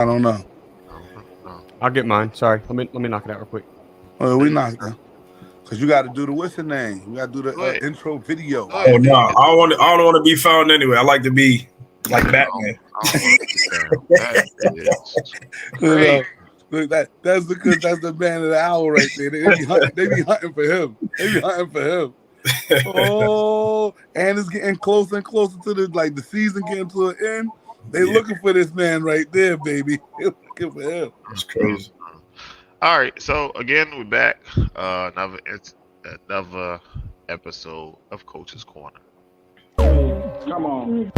I don't know. No. I'll get mine. Sorry. Let me knock it out real quick. Well, we not though, because you got to do the what's the name? You got to do the Go ahead. intro video. Go Oh ahead, no, D. I don't want to be found anyway. I like to be like Batman. I don't want to be found. That is You know, crazy. look, that's because that's the man of the hour right there. They be hunting for him. They be hunting for him. Oh, and it's getting closer and closer to the season getting to an end. They looking for this man right there, baby. They looking for him. That's crazy. All right, so again, we're back. Another episode of Coach's Corner. Come on.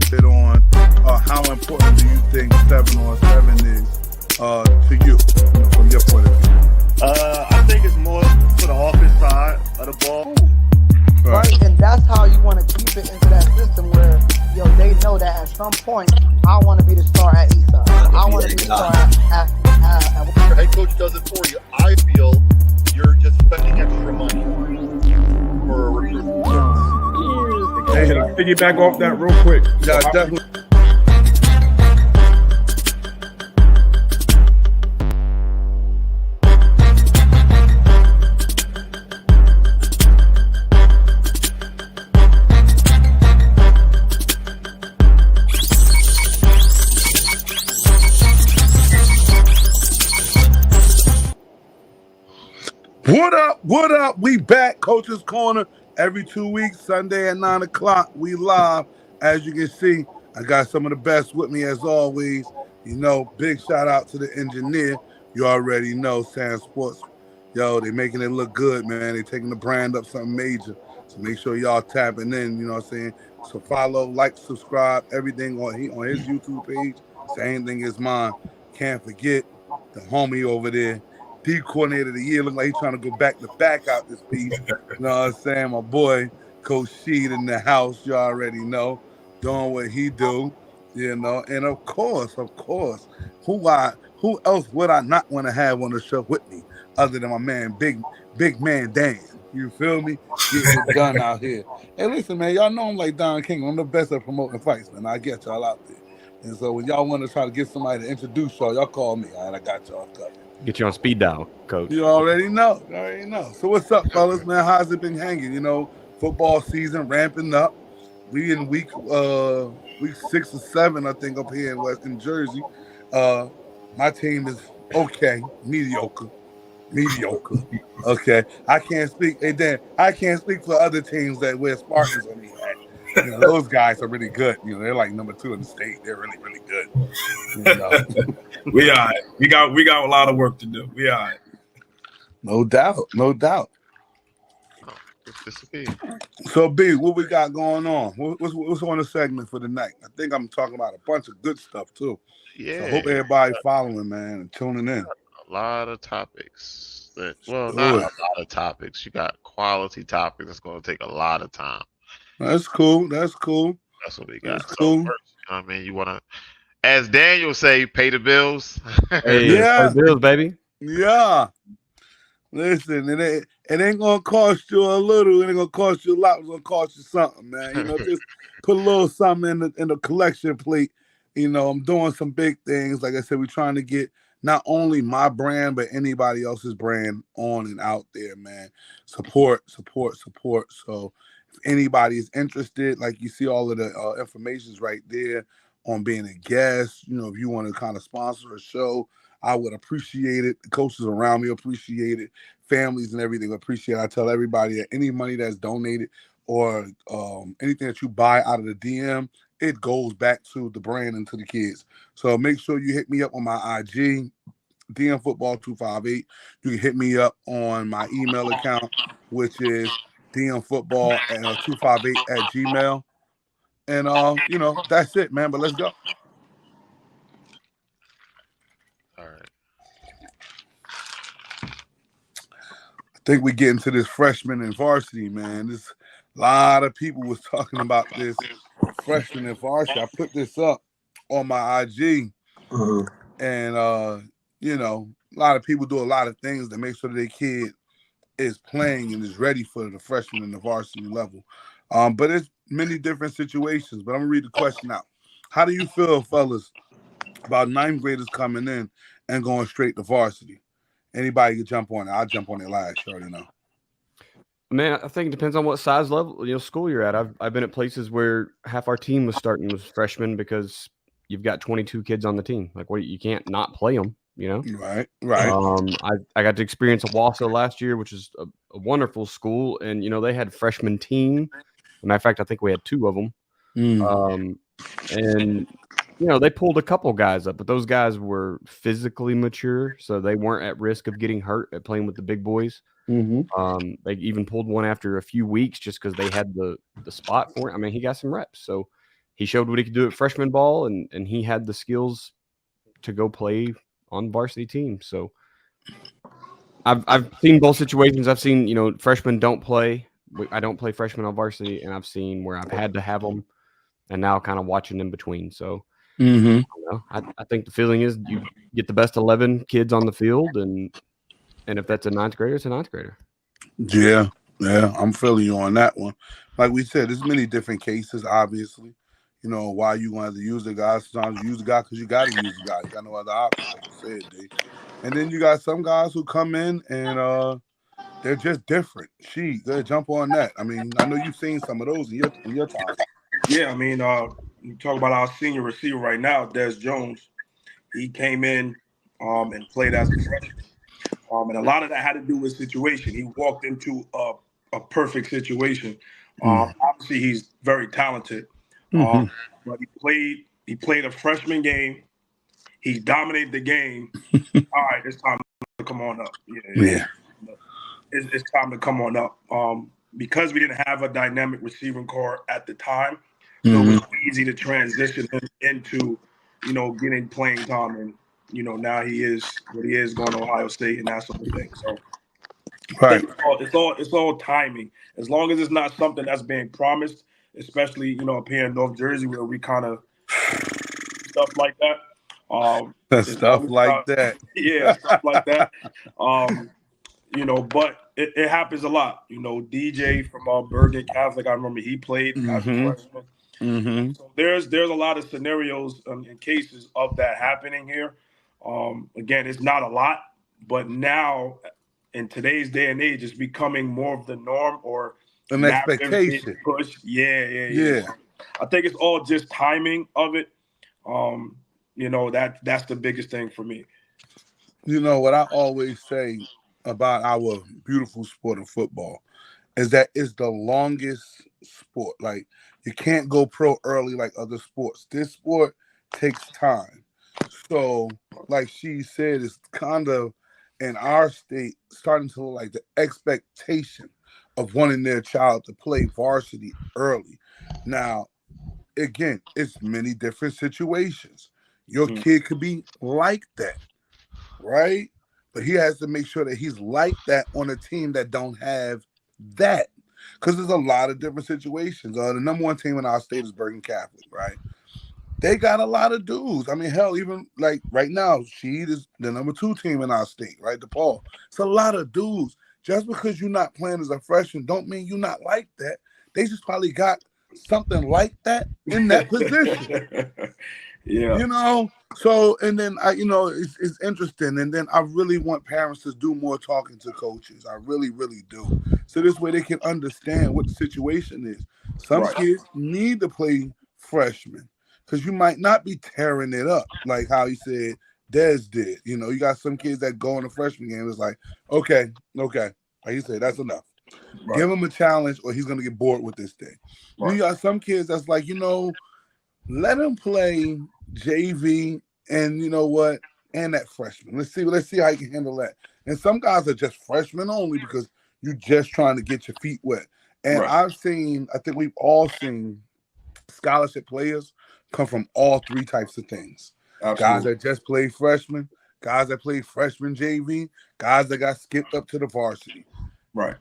Bit on how important do you think 7-on-7 is to you from your point of view? I think it's more for the offense side of the ball. Right? And that's how you want to keep it into that system where, they know that at some point, I want to be the star at Eastside. I want to be the star at Your head coach does it for you. I feel you're just spending extra money for a recruiting service. Hey, to piggyback off that real quick. Yeah, definitely. What up? What up? We back, Coach's Corner. Every 2 weeks, Sunday at 9 o'clock, we live. As you can see, I got some of the best with me as always. Big shout out to the engineer. You already know, Sand Sports. Yo, they making it look good, man. They taking the brand up something major. So make sure y'all tapping in, you know what I'm saying? So follow, like, subscribe, everything on his YouTube page. Same thing as mine. Can't forget the homie over there. D coordinator of the year. Look like he's trying to go back to back out this piece. You know what I'm saying? My boy, Coach Sheed in the house. You already know. Doing what he do. And of course, who else would I not want to have on the show with me other than my man, big man Dan? You feel me? Getting it done out here. Hey, listen, man, y'all know I'm like Don King. I'm the best at promoting fights, man. I get y'all out there. And so when y'all want to try to get somebody to introduce y'all call me. All right, I got y'all covered. Get you on speed dial, Coach. You already know. So what's up, fellas, man? How's it been hanging? Football season ramping up. We in week 6 or 7, I think, up here in Jersey. My team is okay, mediocre. Okay, I can't speak. Hey, Dan, I can't speak for other teams that wear Spartans on the hat. Those guys are really good. They're like number 2 in the state. They're really, really good. We all right. We got a lot of work to do. We all right. No doubt. So B, what we got going on? What's on the segment for the night? I think I'm talking about a bunch of good stuff too. Yeah. So I hope everybody following, man, and tuning in. A lot of topics. Not a lot of topics. You got quality topics that's going to take a lot of time. That's cool. That's what we got. That's cool. First, you want to, as Daniel say, pay the bills. Hey, Yeah. pay the bills, baby. Yeah. Listen, it ain't gonna cost you a little. It ain't gonna cost you a lot. It's gonna cost you something, man. Just put a little something in the collection plate. I'm doing some big things. Like I said, we're trying to get not only my brand, but anybody else's brand on and out there, man. Support. So if anybody is interested, like you see all of the information's right there on being a guest. If you want to kind of sponsor a show, I would appreciate it. The coaches around me appreciate it. Families and everything appreciate it. I tell everybody that any money that's donated or anything that you buy out of the DM, it goes back to the brand and to the kids. So make sure you hit me up on my IG DMFootball258. You can hit me up on my email account, which is DMFootball258@gmail. And that's it, man. But let's go. All right. I think we get into this freshman and varsity, man. There's a lot of people was talking about this freshman and varsity. I put this up on my IG, and a lot of people do a lot of things to make sure that their kid is playing and is ready for the freshman and the varsity level. But it's many different situations. But I'm gonna read the question out. How do you feel, fellas, about ninth graders coming in and going straight to varsity? Anybody can jump on it. I'll jump on it last. You already know. Man, I think it depends on what size level, school you're at. I've been at places where half our team was starting as freshmen because you've got 22 kids on the team. Like, you can't not play them, Right. I got to experience Owasso last year, which is a wonderful school, and they had freshman team. As a matter of fact, I think we had 2 of them. And they pulled a couple guys up, but those guys were physically mature, so they weren't at risk of getting hurt at playing with the big boys. They even pulled one after a few weeks just because they had the spot for it. I mean, he got some reps, so he showed what he could do at freshman ball, and he had the skills to go play on varsity team. So I've seen both situations. I've seen freshmen don't play. I don't play freshmen on varsity, and I've seen where I've had to have them, and now kind of watching in between. So. I think the feeling is you get the best 11 kids on the field, and if that's a ninth grader, it's a ninth grader. Yeah, I'm feeling you on that one. Like we said, there's many different cases, obviously. Why you want to use the guy. Sometimes you use the guy because you got to use the guy. You got no other option, like you said, D. And then you got some guys who come in and they're just different. Go jump on that. I mean, I know you've seen some of those in your time. Yeah, I mean, you talk about our senior receiver right now, Des Jones. He came in and played as a freshman. And a lot of that had to do with situation. He walked into a perfect situation. Obviously, he's very talented. But he played a freshman game. He dominated the game. All right, it's time to come on up. Yeah. It's time to come on up. Because we didn't have a dynamic receiving core at the time, so it was easy to transition him into, getting playing time. And, now he is what he is, going to Ohio State and that sort of thing. So right. It's all timing. As long as it's not something that's being promised, especially, up here in North Jersey where we kind of stuff like that. Stuff like that. Yeah, stuff like that. But it happens a lot. DJ from Bergen Catholic, I remember he played as a freshman. So there's a lot of scenarios and cases of that happening here. Again, it's not a lot, but now in today's day and age, it's becoming more of the norm or an expectation. Push. Yeah. I think it's all just timing of it. That's the biggest thing for me. What I always say about our beautiful sport of football is that it's the longest sport. Like, you can't go pro early like other sports. This sport takes time. So, like she said, it's kind of in our state starting to look like the expectation of wanting their child to play varsity early. Now, again, it's many different situations. Your kid could be like that, right? But he has to make sure that he's like that on a team that don't have that. Because there's a lot of different situations. The number one team in our state is Bergen Catholic, right? They got a lot of dudes. I mean, hell, even like right now, Sheed is the number 2 team in our state, right? DePaul. It's a lot of dudes. Just because you're not playing as a freshman don't mean you're not like that. They just probably got something like that in that position. Yeah. So, and then it's interesting. And then I really want parents to do more talking to coaches. I really, really do. So this way they can understand what the situation is. Some kids need to play freshmen because you might not be tearing it up like how he said Des did. You got some kids that go in the freshman game. It's like, okay. Like he said, that's enough. Right. Give him a challenge or he's going to get bored with this thing. Right. You got some kids that's like, let him play JV and and that freshman. Let's see how you can handle that. And some guys are just freshmen only because you're just trying to get your feet wet. And Right. I think we've all seen scholarship players come from all three types of things. Absolutely. Guys that just played freshman, guys that played freshman JV, guys that got skipped up to the varsity. Right.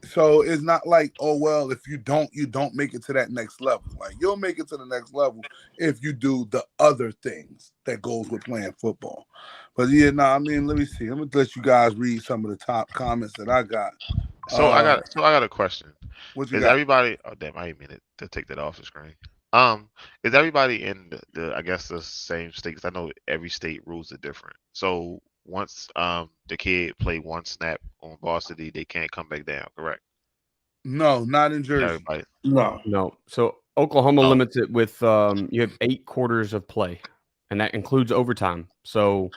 So it's not like, oh, well, if you don't make it to that next level. Like, you'll make it to the next level if you do the other things that goes with playing football. But yeah, let me see. I'm gonna let you guys read some of the top comments that I got. So I got a question. What you Is got? everybody? Oh damn! I didn't mean to take that off the screen. Is everybody in the I guess the same state? 'Cause I know every state rules are different. So once the kid play one snap on varsity, they can't come back down. Correct? No, not in Jersey. Everybody. No. So Oklahoma Oh. limits it with you have 8 quarters of play, and that includes overtime. So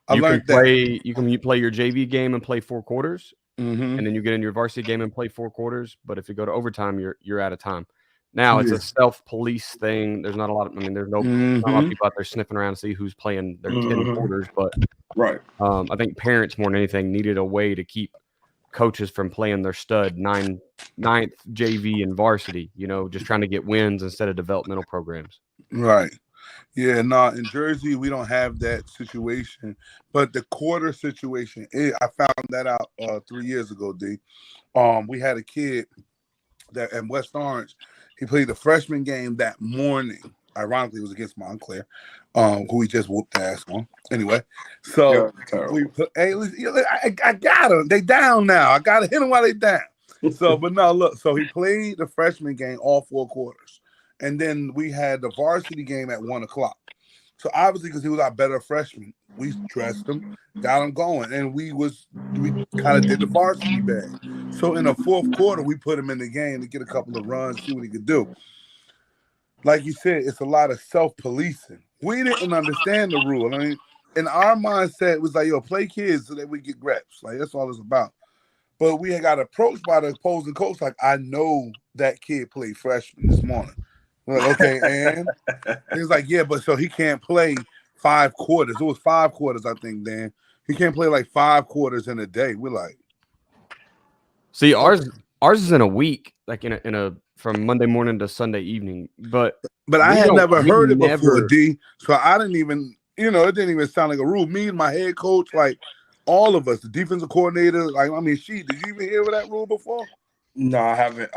I you can learned that. play you play your JV game and play 4 quarters, Mm-hmm. and then you get in your varsity game and play 4 quarters. But if you go to overtime, you're out of time. Now it's Yeah. a self-police thing. There's not a lot of there's not a lot of people out there sniffing around to see who's playing their 10 quarters. But Right. I think parents more than anything needed a way to keep coaches from playing their stud ninth JV and varsity, just trying to get wins instead of developmental programs. Right. Yeah, no, in Jersey, we don't have that situation. But the quarter situation, I found that out 3 years ago, D. We had a kid that in West Orange, he played the freshman game that morning. Ironically, it was against Montclair, who he just whooped the ass on. Anyway, so we put, I got him. They down now. I got to hit them while they down. So, but no, look. So he played the freshman game all 4 quarters. And then we had the varsity game at 1:00. So obviously, because he was our better freshman, we dressed him, got him going, and we kind of did the varsity bag. So in the 4th quarter, we put him in the game to get a couple of runs, see what he could do. Like you said, it's a lot of self-policing. We didn't understand the rule. I mean, in our mindset, it was like, yo, play kids so that we get reps. Like, that's all it's about. But we had got approached by the opposing coach, like, I know that kid played freshman this morning. We're like, okay, and he was like, yeah, but so he can't play 5 quarters. It was 5 quarters, I think, Dan. He can't play like 5 quarters in a day. We're like, see, ours is in a week, like in a from Monday morning to Sunday evening. But I had never heard it before, never- D. So I didn't even, it didn't even sound like a rule. Me and my head coach, like all of us, the defensive coordinator, like, I mean, did you even hear of that rule before? No, I haven't.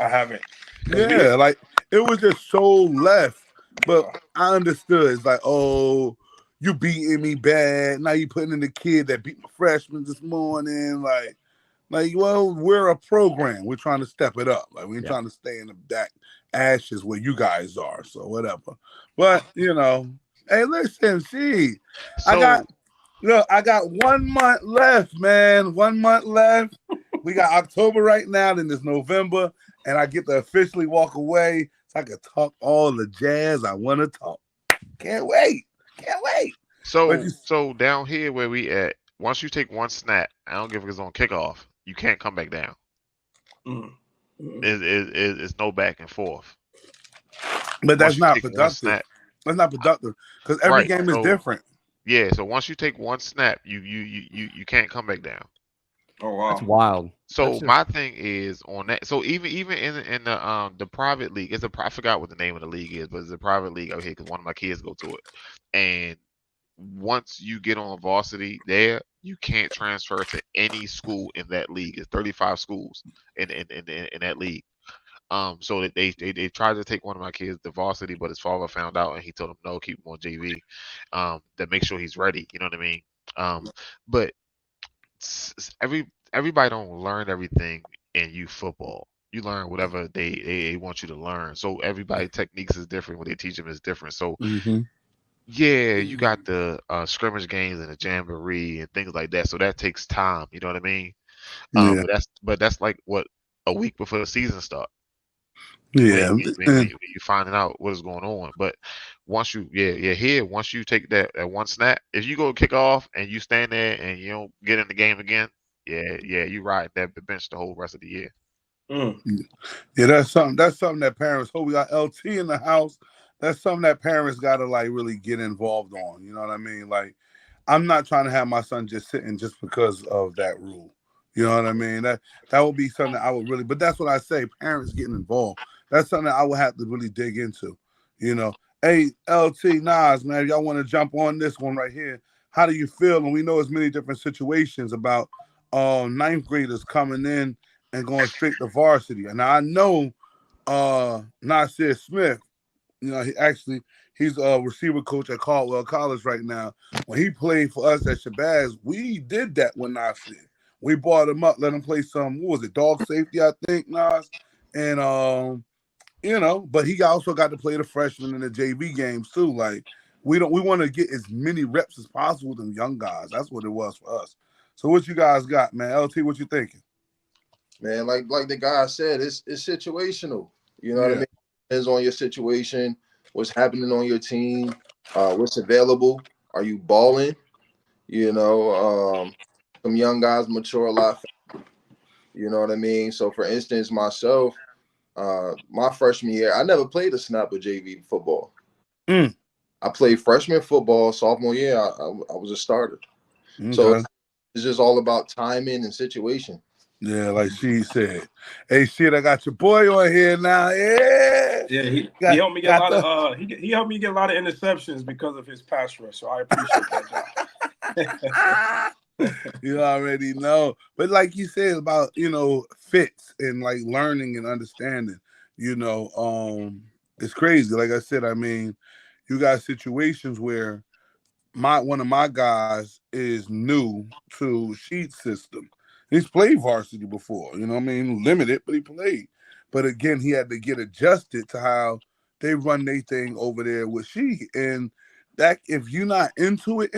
Yeah, like it was just so left. But I understood. It's like, oh, you beating me bad. Now you putting in the kid that beat my freshman this morning. Like, well, we're a program. We're trying to step it up. Like, we're trying to stay in the back ashes where you guys are. So whatever. But hey, listen, I got 1 month left, man. 1 month left. We got October right now, then there's November, and I get to officially walk away so I can talk all the jazz I want to talk. Can't wait. So down here where we at, once you take one snap, I don't give a it's on kickoff, you can't come back down. It's no back and forth. But that's Once you not take one productive. snap- That's not productive because every Right, game is so- different. Yeah, so once you take one snap, you can't come back down. Oh wow. That's wild. So That's just- my thing is on that. So even in the private league, I forgot what the name of the league is, but it's a private league out here because one of my kids go to it. And once you get on varsity there, you can't transfer to any school in that league. It's 35 schools in that league. So that they tried to take one of my kids to varsity, but his father found out and he told him no, keep him on JV. To make sure he's ready. You know what I mean? But everybody don't learn everything in youth football. You learn whatever they want you to learn. So everybody techniques is different. What they teach them is different. So yeah, you got the scrimmage games and the jamboree and things like that. So that takes time. You know what I mean? Yeah. But that's like what a week before the season starts. Yeah. When you're finding out what is going on. But once you once you take that one snap, if you go kick off and you stand there and you don't get in the game again, you ride that bench the whole rest of the year. Yeah, that's something that parents hope. We got LT in the house. That's something that parents gotta like really get involved on. You know what I mean? Like, I'm not trying to have my son just sitting just because of that rule. You know what I mean? That would be something I would really. But that's what I say. Parents getting involved. That's something I would have to really dig into. You know. Hey, LT Nas, man, y'all want to jump on this one right here? How do you feel? And we know there's many different situations about ninth graders coming in and going straight to varsity. And I know Nasir Smith, you know, he's a receiver coach at Caldwell College right now. When he played for us at Shabazz, we did that with Nasir. We brought him up, let him play some, what was it, dog safety, I think, Nas. And you know, but he also got to play the freshman in the JV games too. Like we want to get as many reps as possible with them young guys. That's what it was for us. So what you guys got, man? LT, what you thinking? Man, like the guy said, it's situational. You know what I mean? Depends on your situation, what's happening on your team, what's available. Are you balling? You know, some young guys mature a lot faster. You know what I mean? So for instance, myself, my freshman year, I never played a snap of JV football. I played freshman football. Sophomore year, I was a starter. Okay. So it's just all about timing and situation. Yeah, like she said. Hey, shit, I got your boy on here now. Yeah, he helped me get a lot of he helped me get a lot of interceptions because of his pass rush. So I appreciate that. You already know. But like you said about, you know, fits and like learning and understanding, you know, it's crazy. Like I said, I mean, you got situations where one of my guys is new to Sheet system. He's played varsity before, you know what I mean? Limited, but he played. But again, he had to get adjusted to how they run their thing over there with Sheet. And that if you're not into it,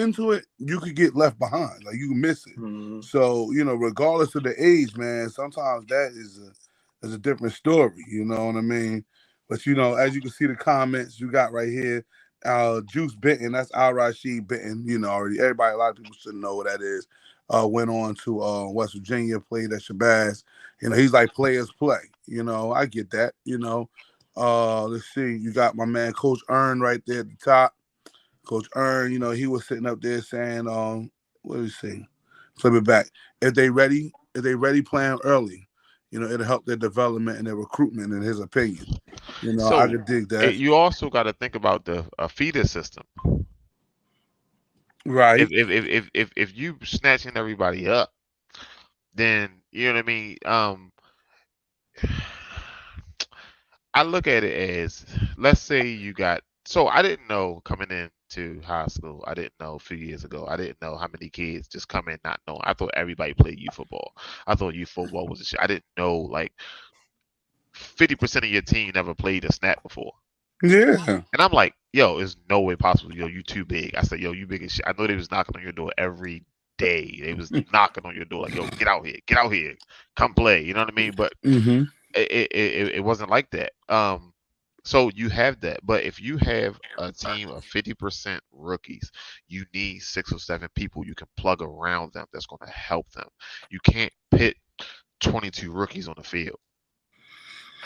you could get left behind. Like you can miss it. Mm-hmm. So, you know, regardless of the age, man, sometimes that is a different story. You know what I mean? But you know, as you can see the comments you got right here, Juice Benton, that's Al-Rashid Benton, you know, already everybody, a lot of people should know what that is. Went on to West Virginia, played at Shabazz. You know, he's like players play. You know, I get that, you know. Let's see, you got my man Coach Earn right there at the top. Coach Earn, you know, he was sitting up there saying, what did he say? Flip it back. If they ready playing early, you know, it'll help their development and their recruitment, in his opinion. You know, so I could dig that. You also got to think about the feeder system. Right. If you snatching everybody up, then you know what I mean. I look at it as, let's say you got. So I didn't know coming into high school. I didn't know a few years ago. I didn't know how many kids just come in not knowing. I thought everybody played youth football. I thought youth football was a shit. I didn't know like 50% of your team never played a snap before. Yeah. And I'm like, yo, there's no way possible. Yo, you too big. I said, yo, you big as shit. I know they was knocking on your door every day. They was knocking on your door like, yo, get out here, come play. You know what I mean? But it wasn't like that. So you have that. But if you have a team of 50% rookies, you need 6 or 7 people you can plug around them that's going to help them. You can't pit 22 rookies on the field.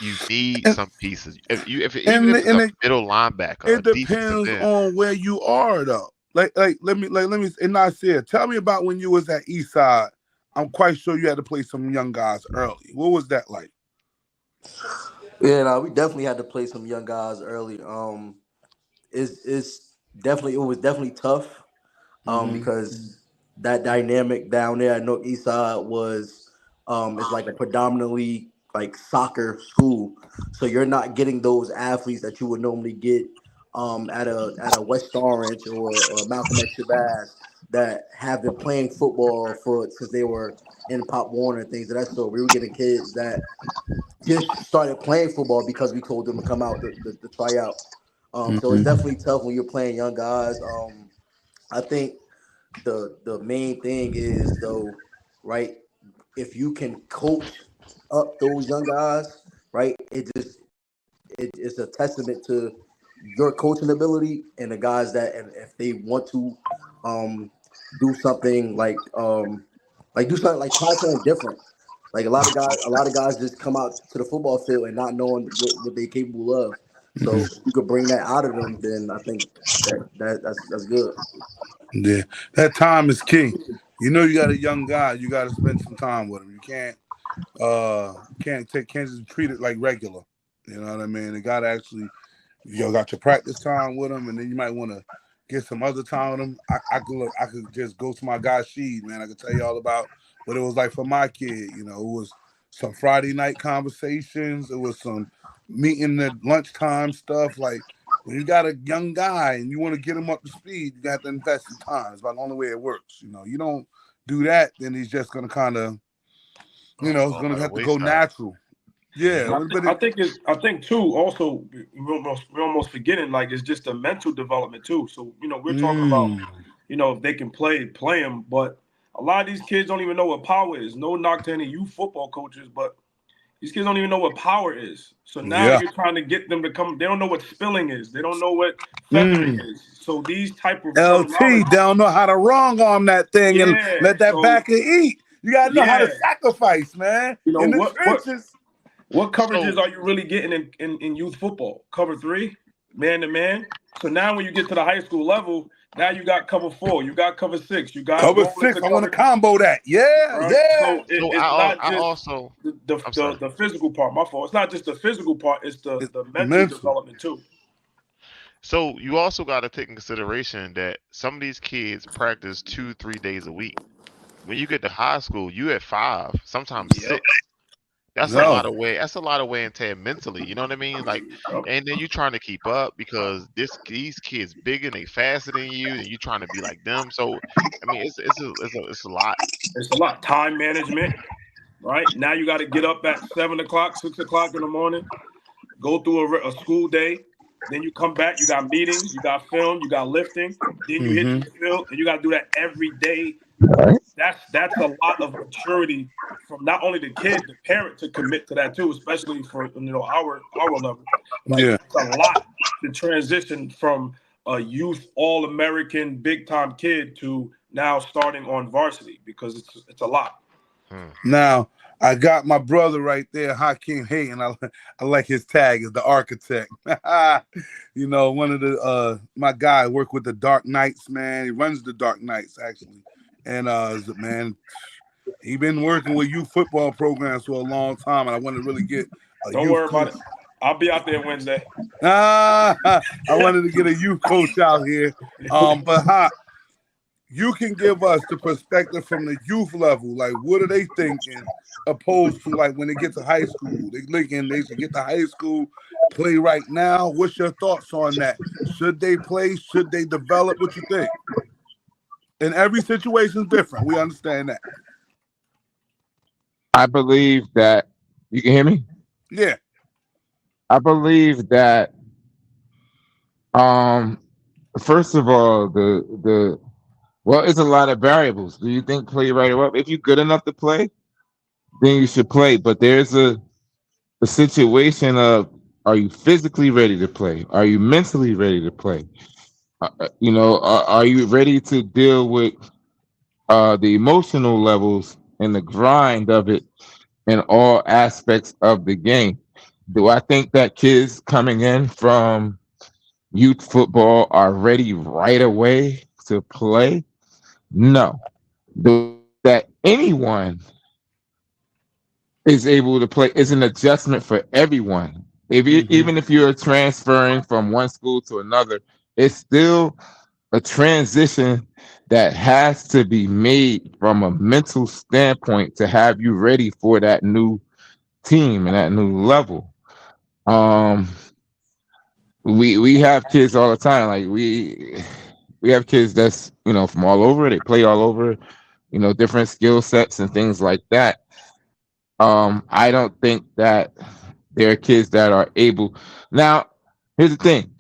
You need some pieces. If it's a middle linebacker, it depends on where you are, though. Like let me. And Nasir, tell me about when you was at Eastside. I'm quite sure you had to play some young guys early. What was that like? Yeah, no, we definitely had to play some young guys early. It was definitely tough. Because that dynamic down there at North Eastside was it's like a predominantly like soccer school, so you're not getting those athletes that you would normally get at a West Orange or Malcolm X Shabazz that have been playing football since they were in Pop Warner and things of that sort. We were getting kids that just started playing football because we told them to come out to try out. So it's definitely tough when you're playing young guys. I think the main thing is though, right? If you can coach up those young guys, right? It's a testament to your coaching ability and the guys that, and if they want to do something like try something different. Like a lot of guys just come out to the football field and not knowing what they're capable of. So if you could bring that out of them, then I think that's good. Yeah, that time is key. You know, you got a young guy, you got to spend some time with him. You can't just treat it like regular. You know what I mean? You got to actually, got your practice time with him, and then you might want to get some other time with him. I could just go to my guy Sheed, man. I could tell you all about what it was like for my kid. You know, it was some Friday night conversations. It was some meeting at lunchtime stuff. Like, when you got a young guy and you want to get him up to speed, you got to invest in time. It's about the only way it works. You know, you don't do that, then he's just going to kind of, it's going to have to go natural. Yeah, I think too. Also, we're almost forgetting, like, it's just a mental development too. So we're talking about if they can play them, but a lot of these kids don't even know what power is. No knock to any youth football coaches, but these kids don't even know what power is. So now you're trying to get them to come. They don't know what spilling is. They don't know what feathering is. So these type of LT, they don't know how to wrong arm that thing and let that backer eat. You gotta know how to sacrifice, man. In the trenches. What coverages are you really getting in youth football? Cover 3, man to man. So now when you get to the high school level, now you got cover 4, you got cover 6, you got cover 6. I want to combo that. Yeah, right? So it's not just the physical part. My fault. It's not just the physical part. It's the mental development too. So you also got to take in consideration that some of these kids practice 2-3 days a week. When you get to high school, you at 5, sometimes 6. That's a lot of way. That's a lot of wear and tear mentally. You know what I mean? Like, and then you're trying to keep up because these kids bigger, they faster than you, and you're trying to be like them. So, I mean, it's a lot. It's a lot. Time management, right? Now you got to get up at 7 o'clock, 6 o'clock in the morning, go through a school day. Then you come back. You got meetings. You got film. You got lifting. Then you hit the field, and you got to do that every day. That's a lot of maturity from not only the kid, the parent to commit to that too, especially for our level. It's a lot to transition from a youth All-American big time kid to now starting on varsity because it's a lot. Now I got my brother right there, Hakeem Hayden. I like his tag as the architect. One of the my guy worked with the Dark Knights, man. He runs the Dark Knights actually. And man, he been working with youth football programs for a long time, and I want to really get. Don't worry about it. I'll be out there Wednesday. I wanted to get a youth coach out here, but you can give us the perspective from the youth level. Like, what are they thinking, opposed to like when they get to high school? They thinking they should get to high school, play right now. What's your thoughts on that? Should they play? Should they develop? What you think? And every situation is different. We understand that. I believe that you can hear me. Yeah. I believe that. First of all, it's a lot of variables. Do you think play right away? If you're good enough to play, then you should play. But there's a situation of: are you physically ready to play? Are you mentally ready to play? Are you ready to deal with the emotional levels and the grind of it in all aspects of the game? Do I think that kids coming in from youth football are ready right away to play? No. That anyone is able to play is an adjustment for everyone. Even if you're transferring from one school to another, it's still a transition that has to be made from a mental standpoint to have you ready for that new team and that new level. We have kids all the time. Like we have kids that's from all over. They play all over, different skill sets and things like that. I don't think that there are kids that are able. Now, here's the thing.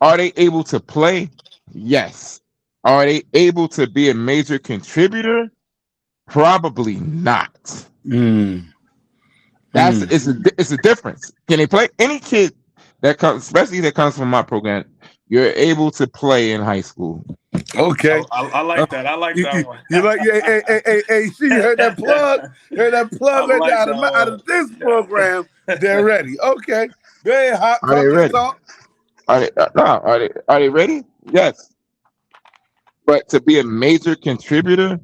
Are they able to play? Yes. Are they able to be a major contributor? Probably not. It's a difference. Can they play? Any kid that comes, especially that comes from my program, you're able to play in high school. Okay. I like that. I like that one. You like hey, you heard that plug? Heard that plug out of this program. They're ready. Okay. Go ahead, Hot. Are they Talk your ready? talk. Are they ready? Yes. But to be a major contributor,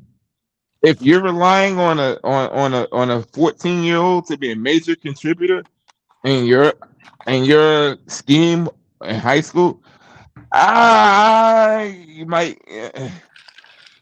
if you're relying on a 14-year-old to be a major contributor in your scheme in high school, you might.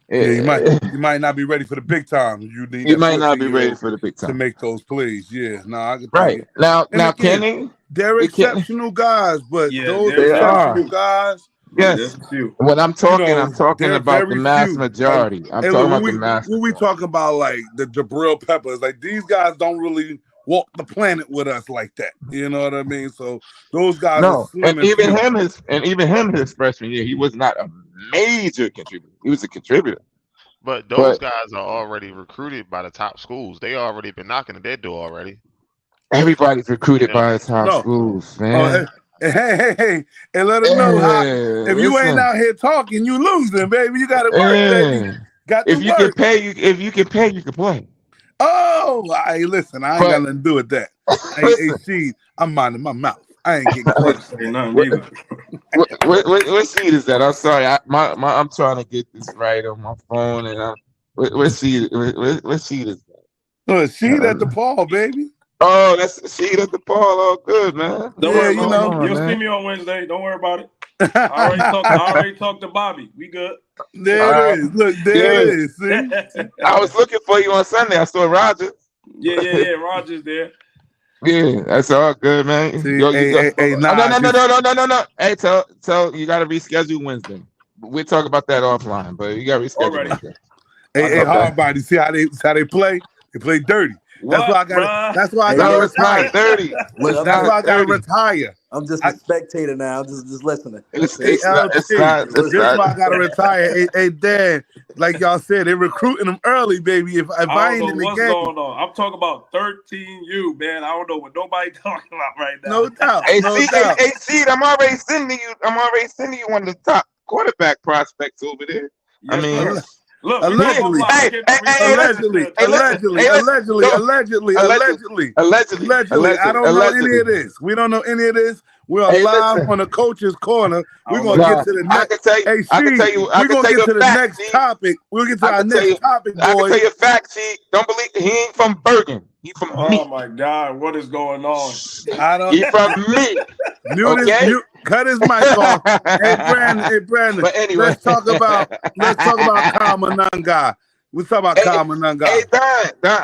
Yeah, you might not be ready for the big time. You need You that might not be 14-year-old ready for the big to time. make those plays. Yeah, no, I can Right. Now, And again, Kenny, they're exceptional guys, but Yeah, those they exceptional are. guys, Yes. That's few. When I'm talking, I'm talking they're about the very mass few. majority. I'm Hey, talking look, about the mass when we majority. talk about like the Jabril Peppers, like these guys don't really walk the planet with us like that. You know what I mean? So those guys are No, slim and and few. even him his freshman year, he was not a major contributor. He was a contributor. But those guys are already recruited by the top schools. They already been knocking at their door already. Everybody's recruited by the top No. schools, Oh, man. hey, and let them know how. If you ain't out here talking, you losing, baby. You got to work, baby. Got to If you work. can pay, you can play. Oh, hey, listen, I ain't got nothing to do with that. Hey, Sheed, I'm minding my mouth. I ain't getting close. What seed is that? I'm sorry, I'm trying to get this right on my phone, and what seed? What seed is that? Oh, Sheed at the Paul, baby. Oh, that's Sheed at the Paul. Oh, good, man. Don't Yeah, worry, you know. you'll see me on Wednesday. Don't worry about it. I already talked to Bobby. We good. There it is. Look, there it is. See? I was looking for you on Sunday. I saw Roger. Yeah. Roger's there. Yeah, that's all good, man. See, No. Hey, tell you got to reschedule Wednesday. We'll talk about that offline, but you got to reschedule Wednesday. Hey, hard body. See how they play? They play dirty. That's why I got. That's why I got to retire. Dirty. That's why I got to retire. I'm just a spectator now. I'm just listening. It's That's why I got to retire. Hey, Dad, like y'all said, they're recruiting them early, baby. If I ain't in the what's game, going on. I'm talking about 13U, man. I don't know what nobody talking about right now. No doubt. Hey, no Seed, doubt. hey, Seed, I'm already sending you one of the top quarterback prospects over there. Yes, I mean, sir. Look, allegedly, allegedly. I don't know any of this. We don't know any of this. We're live on the Coach's Corner. We're gonna get to the next. We're gonna get to the next topic. We'll get to our next topic, boys. I can tell you a fact, Seed. Don't believe he ain't from Bergen. He's from me. Oh my God, what is going on? He's from me. Cut his mic off. Hey Brandon. But anyway, let's talk about Kyle Monangai. Let's talk about Kyle Monangai. Hey, Don,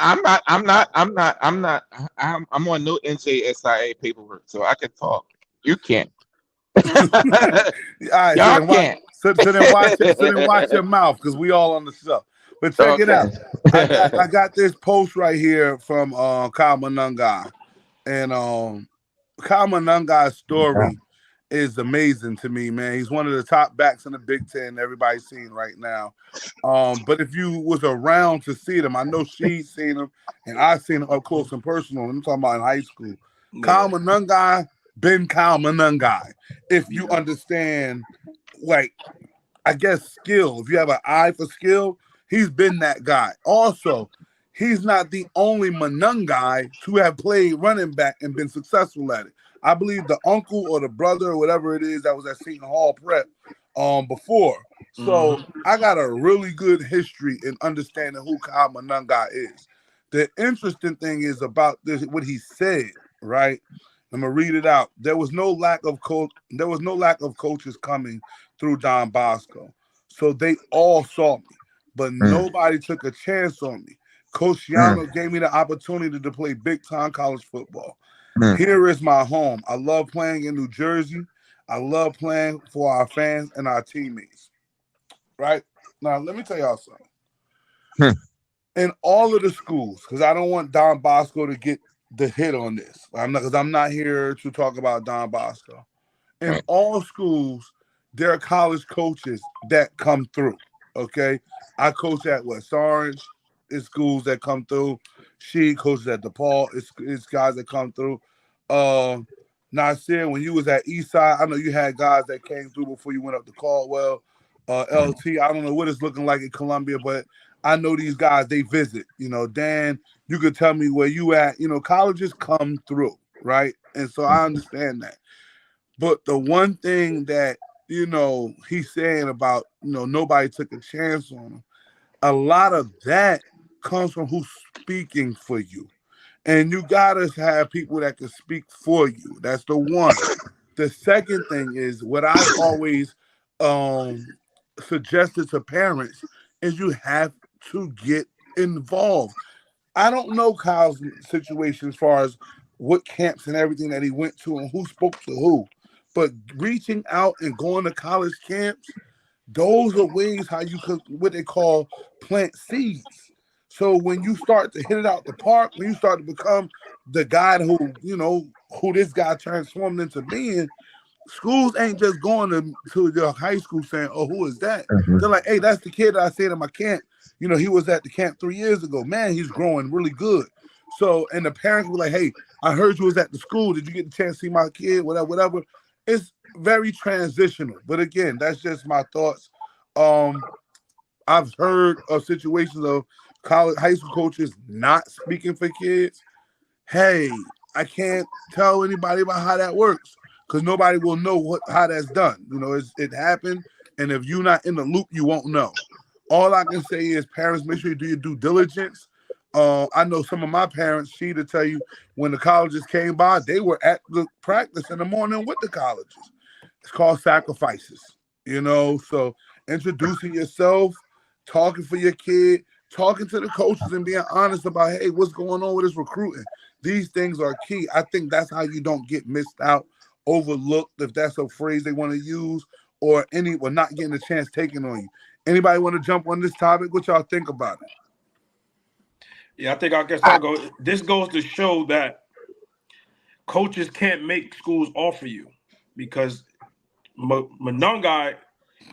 I'm on no NJSIA paperwork, so I can talk. You can't. All right, y'all can't. So then watch your mouth, because we all on the show. But check it out. I got this post right here from Kyle Monangai, and Kyle Monangai's story is amazing to me, man. He's one of the top backs in the Big Ten everybody's seeing right now. But if you was around to see them, I know she's seen him, and I've seen him up close and personal. I'm talking about in high school. Yeah. Kyle Monangai been Kyle Monangai. If you understand, like, I guess skill. If you have an eye for skill, he's been that guy. Also, he's not the only Monangai to have played running back and been successful at it. I believe the uncle or the brother or whatever it is that was at Seton Hall Prep before. So I got a really good history in understanding who Kyle Monangai is. The interesting thing is about this, what he said, right? I'm gonna read it out. There was no lack of coaches coming through Don Bosco. So they all saw me, but nobody took a chance on me. Coach Yano gave me the opportunity to play big-time college football. Here is my home. I love playing in New Jersey. I love playing for our fans and our teammates. Right? Now, let me tell y'all something. In all of the schools, because I don't want Don Bosco to get the hit on this. Because I'm not here to talk about Don Bosco. In all schools, there are college coaches that come through. Okay? I coach at West Orange. It's schools that come through. She coaches at DePaul. It's guys that come through. Nasir, when you was at Eastside, I know you had guys that came through before you went up to Caldwell. LT, I don't know what it's looking like in Columbia, but I know these guys, they visit. You know, Dan, you could tell me where you at. You know, colleges come through. right? And so I understand that. But the one thing that, he's saying about, nobody took a chance on him, a lot of that comes from who's speaking for you. And you gotta have people that can speak for you. That's the one. The second thing is what I've always suggested to parents is you have to get involved. I don't know Kyle's situation as far as what camps and everything that he went to and who spoke to who, but reaching out and going to college camps, those are ways how you could what they call plant seeds. So when you start to hit it out the park, when you start to become the guy who this guy transformed into being, schools ain't just going to your high school saying, "Oh, who is that?" They're like, "Hey, that's the kid that I said in my camp. He was at the camp 3 years ago. Man, he's growing really good." So, and the parents were like, "Hey, I heard you was at the school. Did you get the chance to see my kid? Whatever." It's very transitional. But again, that's just my thoughts. I've heard of situations of high school coaches not speaking for kids. Hey, I can't tell anybody about how that works because nobody will know how that's done. It happened, and if you're not in the loop, you won't know. All I can say is, parents, make sure you do your due diligence. I know some of my parents, to tell you, when the colleges came by, they were at the practice in the morning with the colleges. It's called sacrifices, So introducing yourself, talking for your kid, talking to the coaches and being honest about, hey, what's going on with this recruiting? These things are key. I think that's how you don't get missed out, overlooked, if that's a phrase they want to use, or not getting a chance taken on you. Anybody want to jump on this topic? What y'all think about it? Yeah, I guess I'll go. This goes to show that coaches can't make schools offer you, because Monangai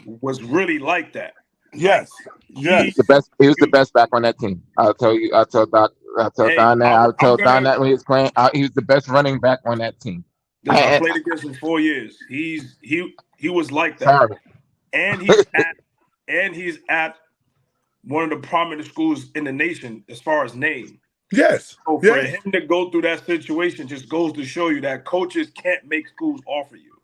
was really like that. Yes. He was the best back on that team. I'll tell Don that when he was playing. He was the best running back on that team. I played against him 4 years. He was like that. And he's at one of the prominent schools in the nation as far as name. Yes. So for him to go through that situation just goes to show you that coaches can't make schools offer you.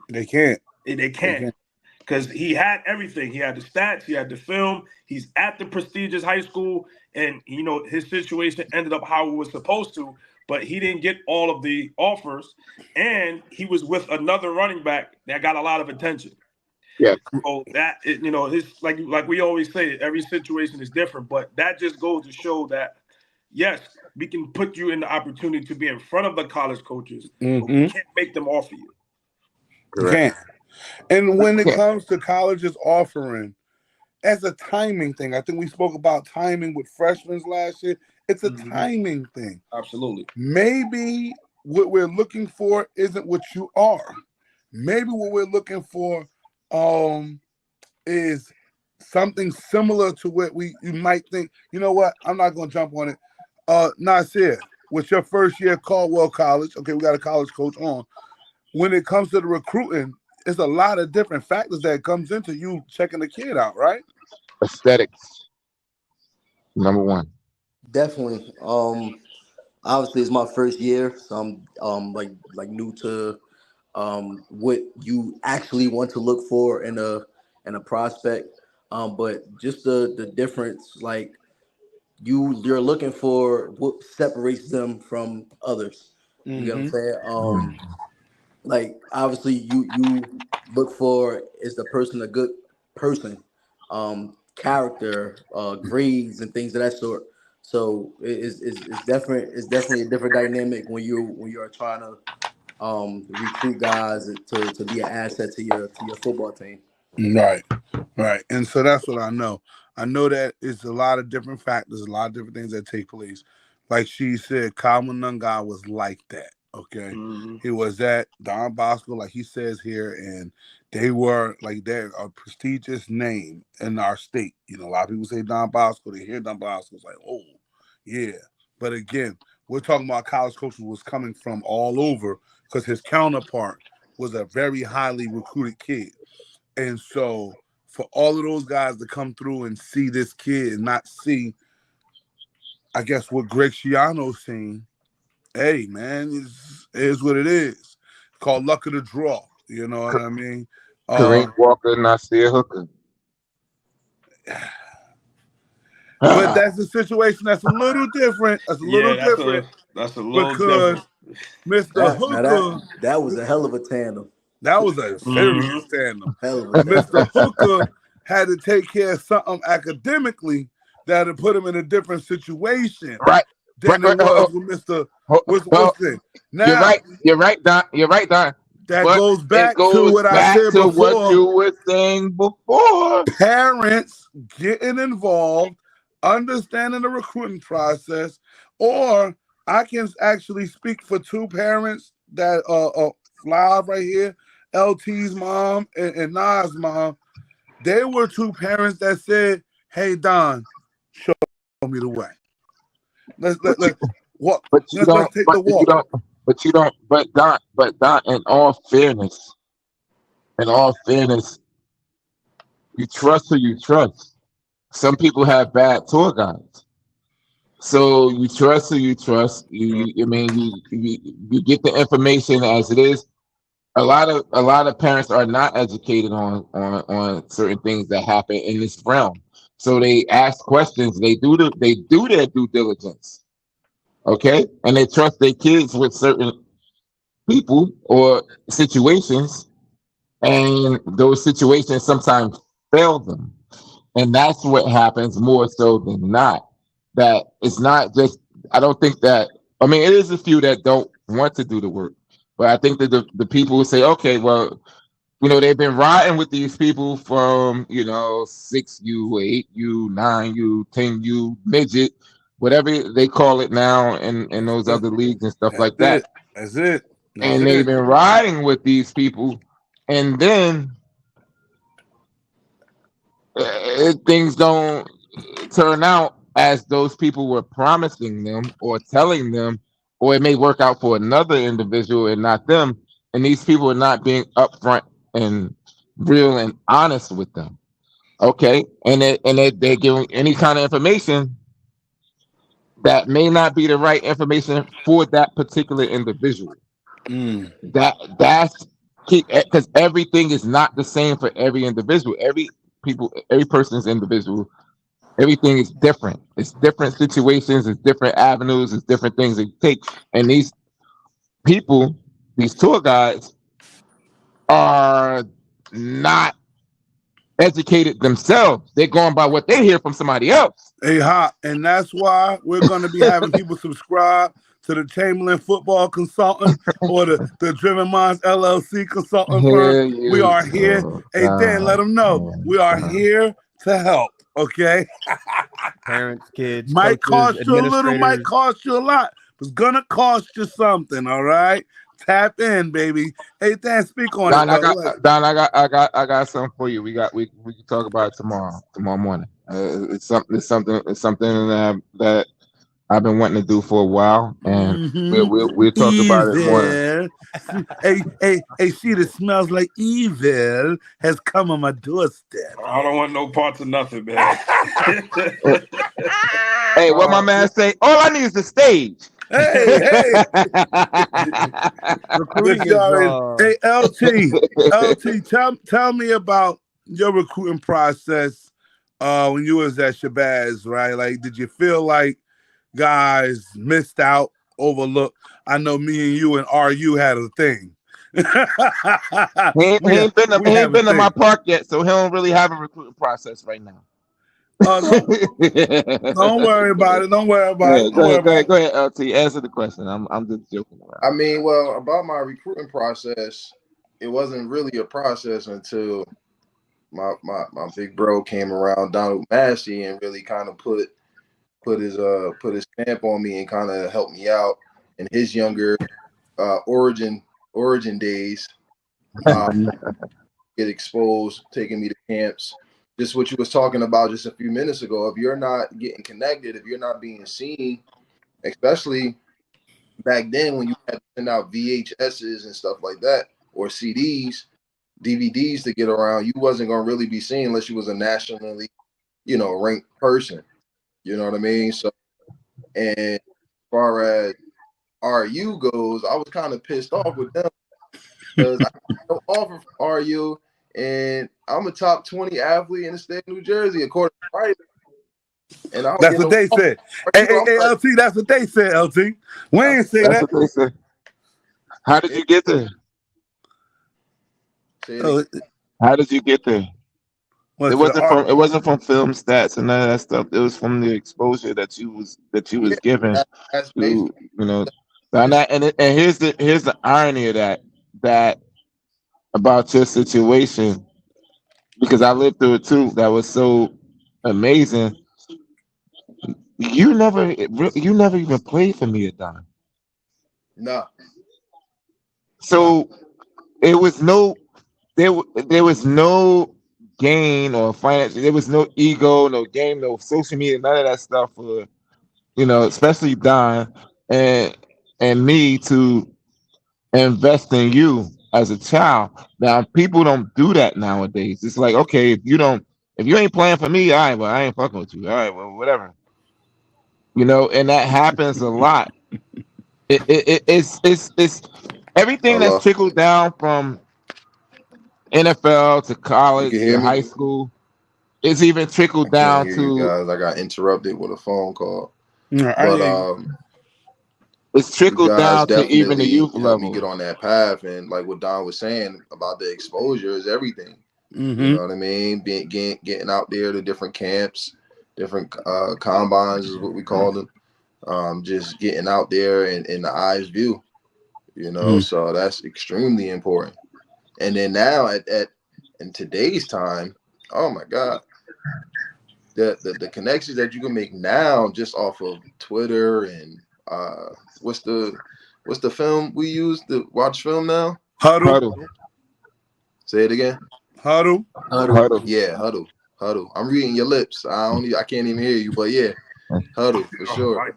They can't. They can't. Because he had everything. He had the stats. He had the film. He's at the prestigious high school. And, his situation ended up how it was supposed to. But he didn't get all of the offers. And he was with another running back that got a lot of attention. Yeah. So that, it's like we always say, every situation is different. But that just goes to show that, yes, we can put you in the opportunity to be in front of the college coaches. But we can't make them offer you. You can't. And when it comes to colleges offering, as a timing thing, I think we spoke about timing with freshmen last year. It's a timing thing. Absolutely. Maybe what we're looking for isn't what you are. Maybe what we're looking for is something similar to what you might think. You know what? I'm not going to jump on it. Nasir, with your first year at Caldwell College, okay, we got a college coach on. When it comes to the recruiting, it's a lot of different factors that comes into you checking the kid out, right? Aesthetics, number one. Definitely. Obviously it's my first year, so I'm like new to what you actually want to look for in a prospect. But just the difference, like you're looking for what separates them from others. You get what I'm saying? Like obviously you look for, is the person a good person, character, grades and things of that sort. So it's definitely a different dynamic when you are trying to recruit guys to be an asset to your football team. Right. And so that's what I know. I know that it's a lot of different factors, a lot of different things that take place. Like she said, Kyle Monangai was like that. Okay. He was at Don Bosco, like he says here, and they were like, they're a prestigious name in our state. A lot of people say Don Bosco, they hear Don Bosco, it's like, oh, yeah. But again, we're talking about college coaches was coming from all over because his counterpart was a very highly recruited kid. And so for all of those guys to come through and see this kid and not see, I guess, what Greg Schiano's seen, hey, man, It is what it is. It's called luck of the draw. You know what I mean? Kareem Walker, Nasir Hooker. But that's a situation that's a little different. That's a little different. That's a little because different. Mr. Hooker. That was a hell of a tandem. That was a serious tandem. Hell of a Mr. Hooker had to take care of something academically that would put him in a different situation. Right. Than it was with Mr. Wilson. Now, You're right, Don. That But goes back it goes to what I back said to before. what you were saying before. Parents getting involved, understanding the recruiting process, or I can actually speak for two parents that live right here, LT's mom and Nas' mom. They were two parents that said, "Hey Don, show me the way. Let's take the walk." But Don, in all fairness, you trust who you trust. Some people have bad tour guides, so you trust who you trust. You get the information as it is. A lot of parents are not educated on certain things that happen in this realm, so they ask questions. They do their due diligence. Okay, and they trust their kids with certain people or situations, and those situations sometimes fail them, and that's what happens more so than not. That it's not just. I don't think that. I mean, it is a few that don't want to do the work, but I think that the people who say, okay, well, they've been riding with these people from 6U, 8U, 9U, 10U, midget, whatever they call it now in those other leagues and stuff like that. That's it. And they've been riding with these people, and then things don't turn out as those people were promising them or telling them, or it may work out for another individual and not them. And these people are not being upfront and real and honest with them. Okay, and they're giving any kind of information that may not be the right information for that particular individual. That's key, because everything is not the same for every individual. Every person is individual. Everything is different. It's different situations. It's different avenues. It's different things that you take. And these people, these tour guides, are not educated themselves. They're going by what they hear from somebody else. Hey, hot, and that's why we're going to be having people subscribe to the Chamberlain Football Consultant or the Driven Minds LLC consultant firm. We are here. Hey, Dan, let them know we are here to help. Okay. Parents, kids, might coaches, cost you a little, might cost you a lot. It's gonna cost you something. All right. Tap in, baby. Hey, Dan, speak on Don, it. I got something for you. We can talk about it tomorrow morning. It's something that I've been wanting to do for a while, and we'll talk about it more. Hey, shit, it smells like evil has come on my doorstep. I don't want no parts of nothing, man. Hey, what my man say? All I need is the stage. Hey, LT, tell me about your recruiting process when you was at Shabazz, right? Like, did you feel like guys missed out, overlooked? I know me and you and RU had a thing. he ain't been to my park yet, so he don't really have a recruiting process right now. Don't worry about it. Don't worry about it. Go ahead, LT. Answer the question. I'm just joking around. I mean, well, about my recruiting process, it wasn't really a process until my big bro came around, Donald Massey, and really kind of put his stamp on me and kind of helped me out in his younger origin days. Get exposed, taking me to camps. Just what you was talking about just a few minutes ago. If you're not getting connected, if you're not being seen, especially back then when you had to send out VHSs and stuff like that, or CDs, DVDs to get around, you wasn't gonna really be seen unless you was a nationally, ranked person. You know what I mean? So, and as far as RU goes, I was kind of pissed off with them because I got no offer from RU, and I'm a top 20 athlete in the state of New Jersey, according to Ryder. And I That's what they said. Hey, LT, that's what they said, LT. We ain't say That's that. what they said. How did you get there? How did you get there? It wasn't from film stats and none of that stuff. It was from the exposure that you was given. That's to, you know, and here's the irony of that about your situation, because I lived through it too. That was so amazing. You never even played for me at Don. No. So it was there was no gain or finance. There was no ego, no game, no social media, none of that stuff for, you know, especially Don and me to invest in you as a child. Now people don't do that nowadays. It's like, okay, if you ain't playing for me, all right, well, I ain't fucking with you. All right, well, whatever. You know, and that happens a lot. It's everything that's trickled down from NFL to college to high school. It's even trickled down to you guys. I got interrupted with a phone call. But it's trickled down to even the youth level. Me get on that path, and like what Don was saying about the exposure is everything. Mm-hmm. You know what I mean? Getting out there to different camps, different combines is what we call them. Just getting out there and in the eyes view, you know. So that's extremely important. And then now in today's time, oh my God, the connections that you can make now just off of Twitter and what's the film we use to watch film now? Huddle. Say it again. Huddle. Yeah, Huddle. I'm reading your lips. I can't even hear you, but yeah. Huddle for sure.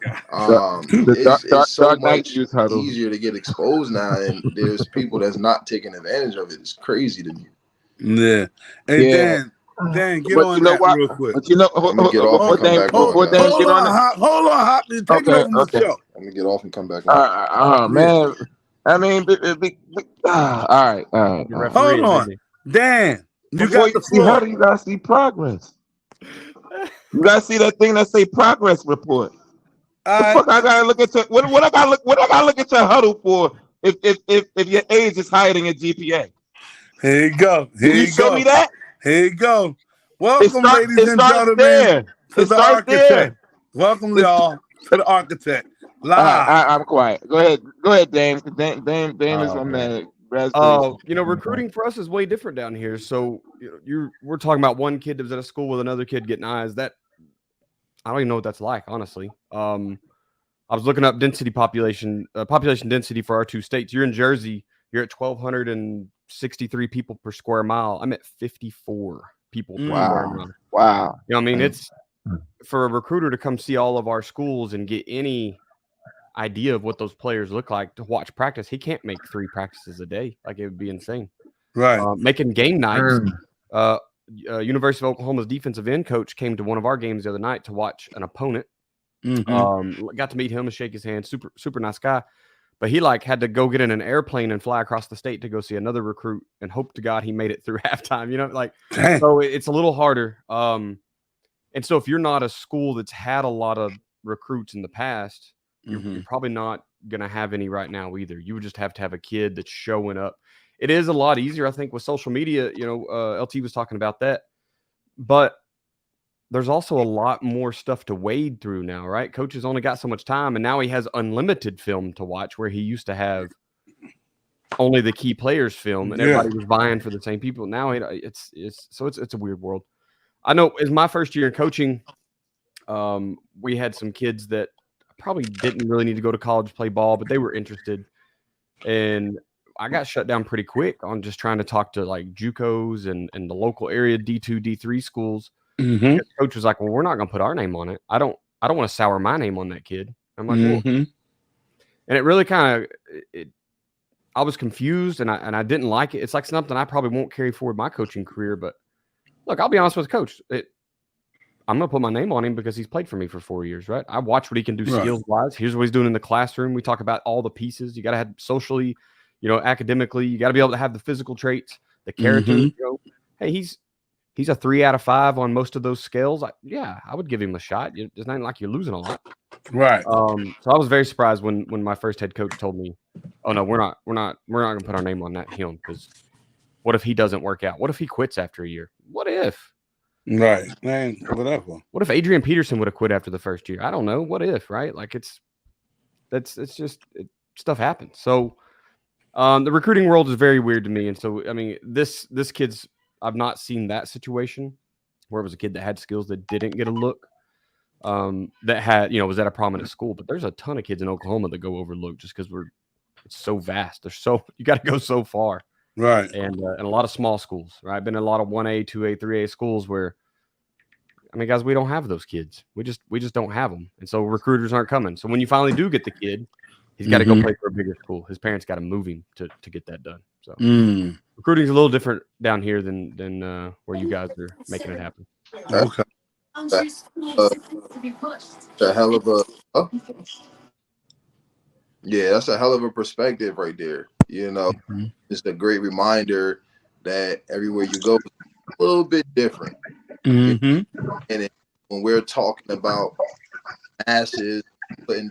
It's so much easier to get exposed now, and there's people that's not taking advantage of it. It's crazy to me. Yeah. Hey, Dan, get on that real quick. But you know, hold on, Hop. Take it over the show. Let me get off and come back on. Man. I mean, all right. Hold on, Dan. Before you see Huddle, you gotta see progress. You gotta see that thing that say progress report. Fuck I gotta look at what I gotta look at your Huddle for if your age is higher than your GPA. Here you go. Show me that. Here you go. Welcome, ladies and gentlemen, to the Architect. Welcome, y'all, to the Architect. Live. I'm quiet. Go ahead, Dame. Dame is on that. You know, recruiting for us is way different down here. So we're talking about one kid that was at a school with another kid getting eyes. That I don't even know what that's like, honestly. I was looking up population density for our two states. You're in Jersey. You're at 1,263 people per square mile. I'm at 54 people per square mile. Wow. You know, I mean, it's for a recruiter to come see all of our schools and get any idea of what those players look like to watch practice. He can't make 3 practices a day. Like, it would be insane. Right. Making game nights. University of Oklahoma's defensive end coach came to one of our games the other night to watch an opponent. Got to meet him and shake his hand. Super nice guy. But he had to go get in an airplane and fly across the state to go see another recruit and hope to God he made it through halftime. You know, so it's a little harder. And so if you're not a school that's had a lot of recruits in the past, you're probably not going to have any right now either. You would just have to have a kid that's showing up. It is a lot easier, I think, with social media. You know, LT was talking about that. But there's also a lot more stuff to wade through now, right? Coach has only got so much time, and now he has unlimited film to watch, where he used to have only the key players film, and everybody was vying for the same people. Now it's a weird world. I know as my first year in coaching, we had some kids that probably didn't really need to go to college to play ball, but they were interested. And I got shut down pretty quick on just trying to talk to JUCOs and the local area D2, D3 schools. Coach was like, well, we're not going to put our name on it. I don't want to sour my name on that kid. I'm like, well. And it really kind of, I was confused and I didn't like it. It's like something I probably won't carry forward my coaching career, but look, I'll be honest with Coach. I'm gonna put my name on him because he's played for me for 4 years, right? I watch what he can do Right. skills wise. Here's what he's doing in the classroom. We talk about all the pieces. You got to have socially, academically. You got to be able to have the physical traits, the character. Mhm. Hey, he's a 3 out of 5 on most of those scales. I would give him a shot. It's not like you're losing a lot. Right. So I was very surprised when my first head coach told me, "Oh no, we're not gonna put our name on him because what if he doesn't work out? What if he quits after a year? What if? Right. Man, whatever. What if Adrian Peterson would have quit after the first year? I don't know. What if? Right? Like stuff happens. So the recruiting world is very weird to me, and so I mean this kid's I've not seen that situation where it was a kid that had skills that didn't get a look. That had was at a prominent school, but there's a ton of kids in Oklahoma that go overlooked just because it's so vast. You got to go so far, Right. and a lot of small schools. Right, I've been in a lot of 1A, 2A, 3A schools where, I mean, guys, we don't have those kids. We just don't have them, and so recruiters aren't coming. So when you finally do get the kid, he's got to go play for a bigger school. His parents got to move him to get that done. So recruiting's a little different down here than where you guys are making it happen. Okay. That's a hell of a that's a hell of a perspective right there. It's a great reminder that everywhere you go, it's a little bit different. And when we're talking about masses, put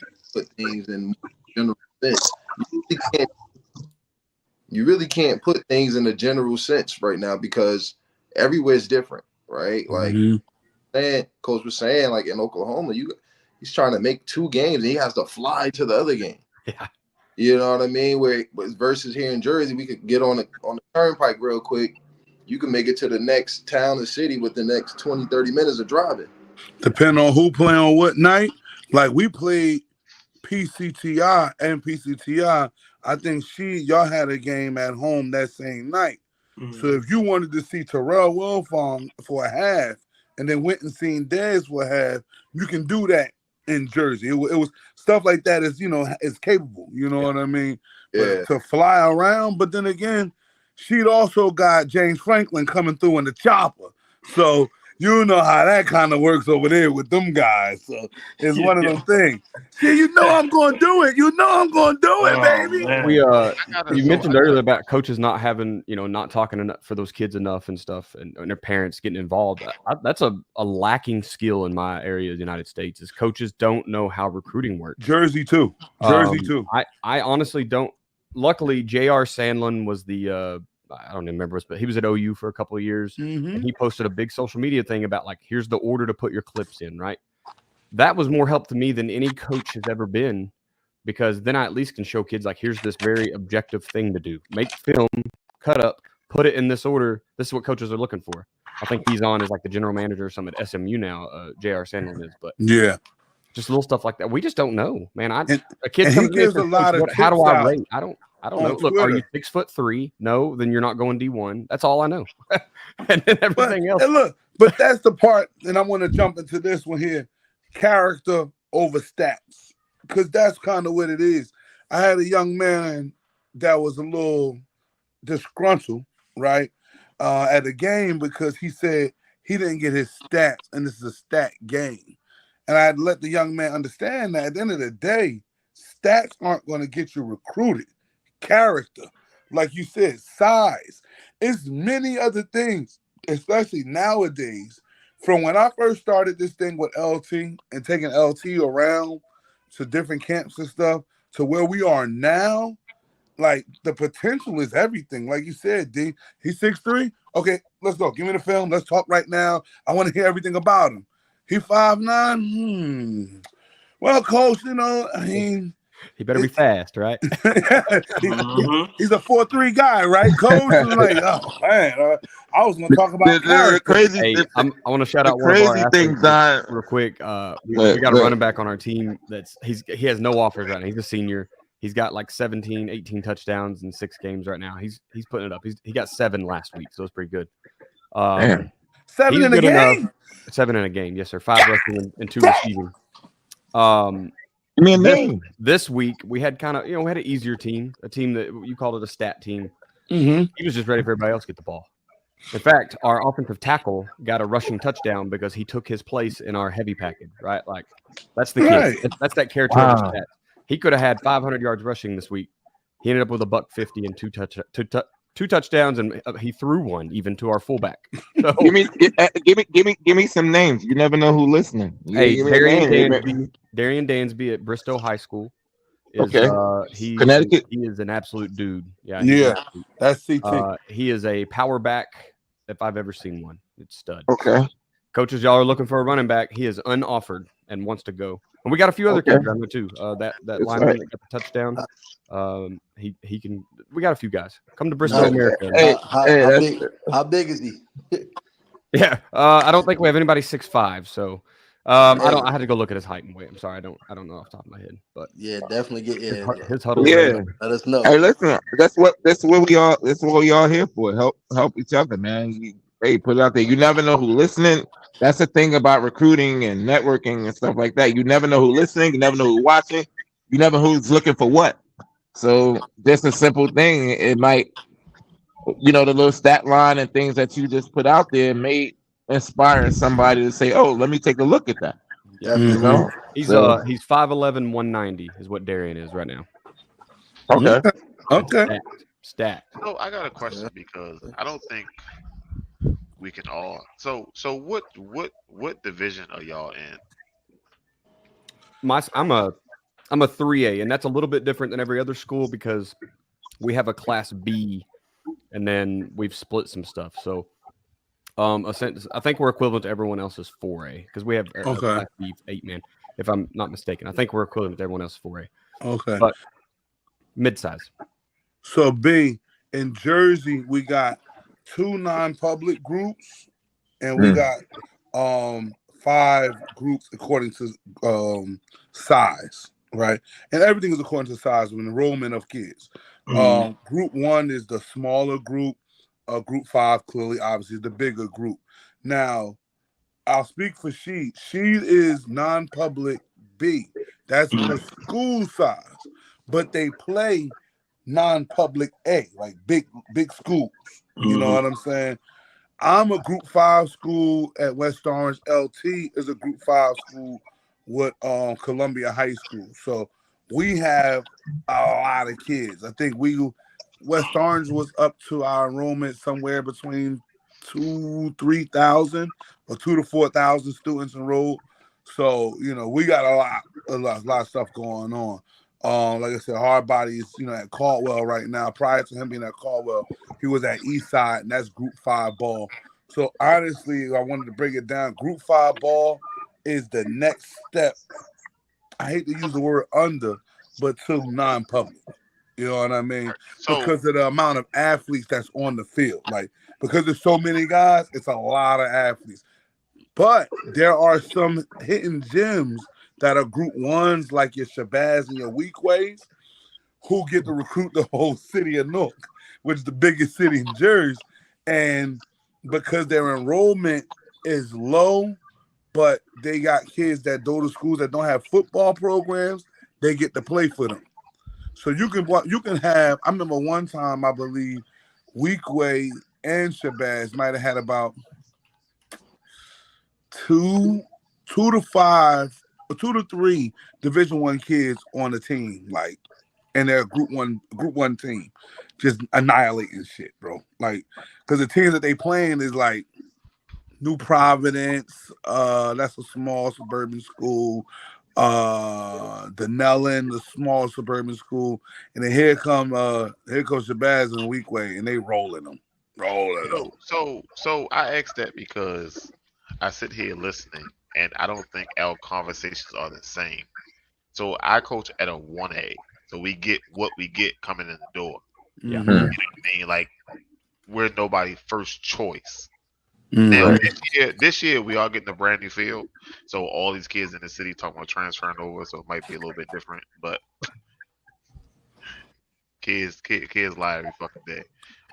things in general sense, you really can't put things in a general sense right now because everywhere is different, right? Like. Coach was saying, like in Oklahoma, he's trying to make 2 games and he has to fly to the other game. Yeah. You know what I mean? Where versus here in Jersey, we could get on the turnpike real quick. You can make it to the next town or city with the next 20, 30 minutes of driving. Depending on who playing on what night. Like we played PCTI and PCTI. I think y'all had a game at home that same night. So if you wanted to see Terrell Wilfong for a half, and then went and seen Dez for half, you can do that in Jersey. It was stuff like that is capable. You know what I mean? Yeah. But to fly around, but then again, she'd also got James Franklin coming through in the chopper. So you know how that kind of works over there with them guys. So it's one of them things. See, I'm going to do it. I'm going to do it, baby. Man. You mentioned earlier about coaches not having, not talking enough for those kids enough and stuff, and their parents getting involved. That's a lacking skill in my area of the United States is coaches don't know how recruiting works. Jersey too. I honestly don't. Luckily, J.R. Sandlin was the I don't remember, but he was at OU for a couple of years, and he posted a big social media thing about like, here's the order to put your clips in, right? That was more help to me than any coach has ever been, because then I at least can show kids like, here's this very objective thing to do. Make film, cut up, put it in this order. This is what coaches are looking for. I think he's on as like the general manager or something at SMU now, J.R. Sandlin is, but just little stuff like that. We just don't know, man. A kid comes gives a lot of how do I tips rate? I don't know. Look, are you 6'3"? No, then you're not going D1. That's all I know. And then everything else. And look, but that's the part, and I want to jump into this one here: character over stats, because that's kind of what it is. I had a young man that was a little disgruntled, right, at a game because he said he didn't get his stats, and this is a stat game. And I had to let the young man understand that at the end of the day, stats aren't going to get you recruited. Character, like you said, size. It's many other things, especially nowadays. From when I first started this thing with LT and taking LT around to different camps and stuff to where we are now, like the potential is everything. Like you said, D, he's 6'3". Okay, let's go. Give me the film. Let's talk right now. I want to hear everything about him. He 5'9". Well, coach, I mean, he better be fast, right? He's a 4'3" guy, right? Coach is like, oh man, I was going to talk about crazy. Hey, I want to shout out one of our athletes real quick. We got a running back on our team he has no offers right now. He's a senior. He's got like 17, 18 touchdowns in 6 games right now. He's putting it up. He got 7 last week, so it's pretty good. 7 in a game? 7 in a game, yes, sir. 5 rushing and 2 receiving. This week we had kind of, we had an easier team, a team that you called it a stat team. He was just ready for everybody else to get the ball. In fact, our offensive tackle got a rushing touchdown because he took his place in our heavy package, right? Like, that's the kid. Right. That's that character of the Wow. stat. He could have had 500 yards rushing this week. He ended up with $150 and two touchdowns, and he threw one even to our fullback. So, Give me some names. You never know who's listening. hey, Give me a name. Darian Dansby at Bristow High School. Is, Okay. Connecticut. He is an absolute dude. Yeah. That's CT. He is a power back if I've ever seen one. It's stud. Okay. Coaches, y'all are looking for a running back. He is unoffered and wants to go. And we got a few other kids around there too. That lineman that got the touchdown. He can. We got a few guys. Come to Bristol, America. How big is he? Yeah. I don't think we have anybody 6'5". So I had to go look at his height and weight. I'm sorry. I don't know off the top of my head. But yeah, definitely get his huddle. Yeah. Let us know. Hey, listen. That's what we all here for. Help each other, man. Hey, put it out there. You never know who's listening. That's the thing about recruiting and networking and stuff like that. You never know who's listening. You never know who's watching. You never know who's looking for what. So just a simple thing. It might, the little stat line and things that you just put out there may inspire somebody to say, "Oh, let me take a look at that." Yeah, he's 5'11", 190 is what Darian is right now. Okay. Stacked. So I got a question because I don't think we can all. So what division are y'all in? I'm a 3A, and that's a little bit different than every other school because we have a Class B, and then we've split some stuff. So, I think we're equivalent to everyone else's 4A because we have a Class B 8-man, if I'm not mistaken. I think we're equivalent to everyone else's 4A. Okay. But mid-size. So B, in Jersey, we got 2 non-public groups, and we got 5 groups according to size, right? And everything is according to size of enrollment of kids. Group 1 is the smaller group. Group 5 clearly, obviously, is the bigger group. Now, I'll speak for she. She is non-public B. That's the school size, but they play non-public A, like big schools. You know what I'm saying? I'm a Group 5 school at West Orange. LT is a Group 5 school with Columbia High School. So we have a lot of kids. I think West Orange was up to our enrollment somewhere between 3,000 or 2,000 to 4,000 students enrolled. So we got a lot of stuff going on. Like I said, Hardbody is at Caldwell right now. Prior to him being at Caldwell, he was at Eastside, and that's Group 5 ball. So honestly, I wanted to break it down. Group 5 ball is the next step. I hate to use the word under, but to non-public. You know what I mean? Because of the amount of athletes that's on the field. Like, because there's so many guys, it's a lot of athletes. But there are some hidden gems that are Group 1s, like your Shabazz and your Weekways, who get to recruit the whole city of Newark, which is the biggest city in Jersey. And because their enrollment is low, but they got kids that go to schools that don't have football programs, they get to play for them. So you can have. I remember one time, I believe, Weekway and Shabazz might have had about 2 to 5 or 2 to 3 Division I kids on the team, like, and they're Group 1 team, just annihilating shit, bro. Like, because the teams that they playing is like New Providence, that's a small suburban school. The Nellen, the small suburban school, and then here comes Shabazz and Weekway, and they rolling them. So I asked that because I sit here listening, and I don't think our conversations are the same. So I coach at a 1A, so we get what we get coming in the door. Yeah, you know what I mean? Like, we're nobody first choice. Now this year we are getting a brand new field, so all these kids in the city talking about transferring over, so it might be a little bit different. But kids lie every fucking day.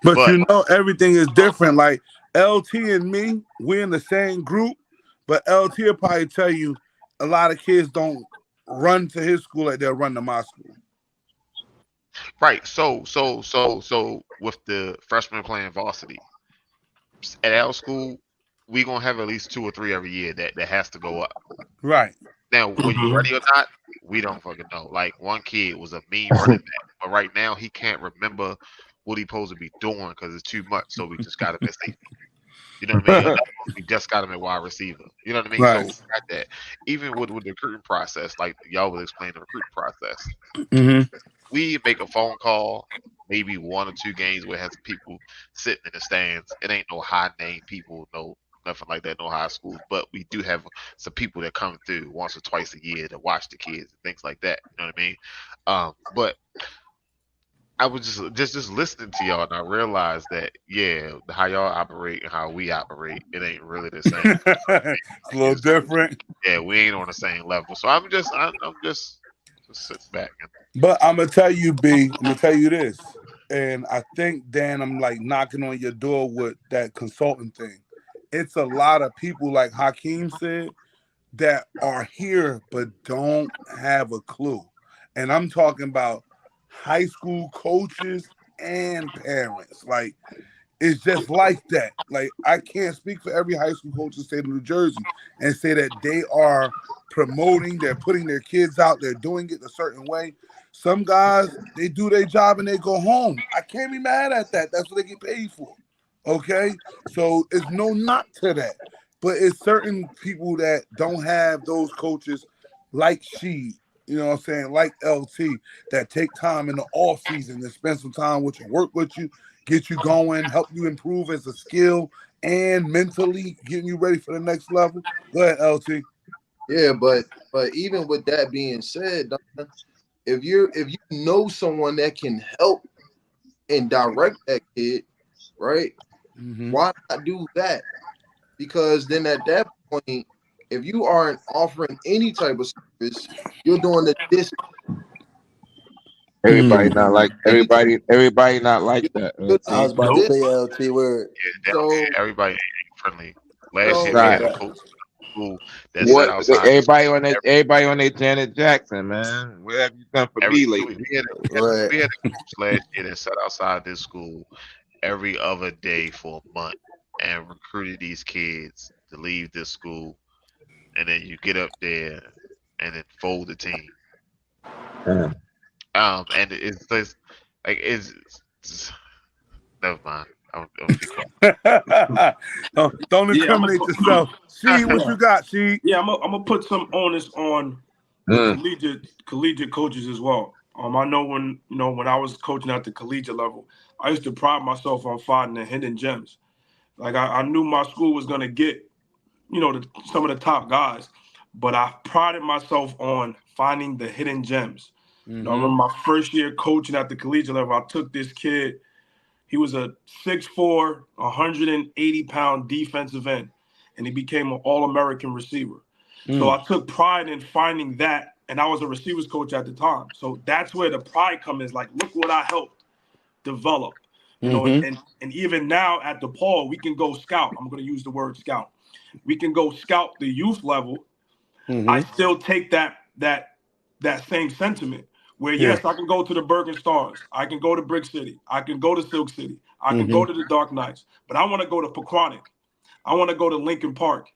But everything is different. Like LT and me, we're in the same group, but LT will probably tell you a lot of kids don't run to his school like they'll run to my school. Right. So with the freshmen playing varsity, at our school, we gonna have at least 2 or 3 every year that has to go up. Right. Now, when you ready or not, we don't fucking know. Like one kid was a mean running back, but right now he can't remember what he's supposed to be doing because it's too much. So we just got him at safety. You know what I mean? We just got him at wide receiver. You know what I mean? Right. So we got that. Even with the recruiting process, like y'all was explaining the recruiting process, Mm-hmm. we make a phone call, maybe 1 or 2 games where it has people sitting in the stands. It ain't no high name people, no nothing like that, no high schools. But we do have some people that come through once or twice a year to watch the kids and things like that. You know what I mean? But I was just listening to y'all, and I realized that how y'all operate and how we operate, it ain't really the same. It's a little different. Yeah, we ain't on the same level. So I'm just sit back. But I'm gonna tell you, B. I'm gonna tell you this, and I think Dan, I'm like knocking on your door with that consulting thing. It's a lot of people, like Hakeem said, that are here but don't have a clue, and I'm talking about high school coaches and parents. Like, it's just like that. Like, I can't speak for every high school coach in the state of New Jersey and say that they are promoting, they're putting their kids out, they're doing it a certain way. Some guys, they do their job and they go home. I can't be mad at that. That's what they get paid for. Okay? So it's no knock to that. But it's certain people that don't have those coaches like Sheed, you know what I'm saying, like LT, that take time in the off season to spend some time with you, work with you, get you going, help you improve as a skill and mentally getting you ready for the next level. Go ahead, LT. Yeah, but even with that being said, if you know someone that can help and direct that kid, right? Mm-hmm. Why not do that? Because then at that point, if you aren't offering any type of service, you're doing this. Everybody not like not like that. I was about to say LT word. Yeah, everybody ain't friendly. Last year Right. we had a coach school that sat outside. Everybody on their Janet Jackson, man. What have you done for me lately? We had a coach last year that sat outside this school every other day for a month and recruited these kids to leave this school, and then you get up there and then fold the team. And it's just like it's never mind. Don't incriminate yourself. She, what you got, She? Yeah, I'm gonna put some onus on collegiate coaches as well. I know when I was coaching at the collegiate level, I used to pride myself on finding the hidden gems. Like I knew my school was gonna get, some of the top guys, but I prided myself on finding the hidden gems. Mm-hmm. I remember my first year coaching at the collegiate level, I took this kid. He was a 6'4", 180-pound defensive end, and he became an All-American receiver. So I took pride in finding that, and I was a receivers coach at the time. So that's where the pride comes in. Like, look what I helped develop. And even now at DePaul, we can go scout. I'm going to use the word scout. We can go scout the youth level. I still take that same sentiment. Where, yes, I can go to the Bergen Stars. I can go to Brick City. I can go to Silk City. I can go to the Dark Knights. But I want to go to Pequannock. I want to go to Lincoln Park.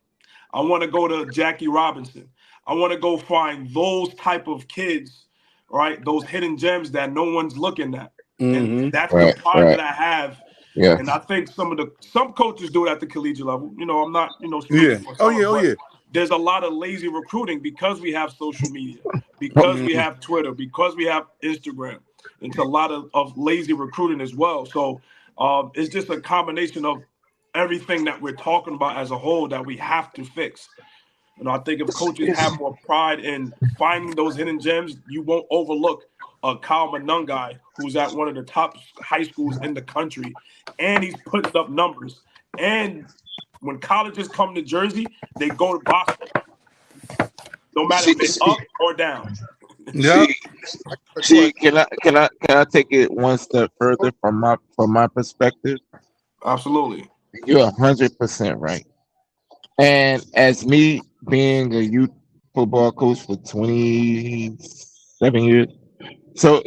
I want to go to Jackie Robinson. I want to go find those type of kids, right? Those hidden gems that no one's looking at. And that's the pride that I have. Yeah. And I think some coaches do it at the collegiate level. I'm not, Yeah. Oh, yeah. There's a lot of lazy recruiting because we have social media, because we have Twitter, because we have Instagram. It's a lot of lazy recruiting as well. So it's just a combination of everything that we're talking about as a whole that we have to fix. I think if coaches have more pride in finding those hidden gems, you won't overlook a Kyle Monungai who's at one of the top high schools in the country, and he's putting up numbers. And when colleges come to Jersey, they go to Boston, no matter if it's up or down. Yeah. See, can I take it one step further from my perspective? Absolutely. You're 100% right. And as me being a youth football coach for 27 years, so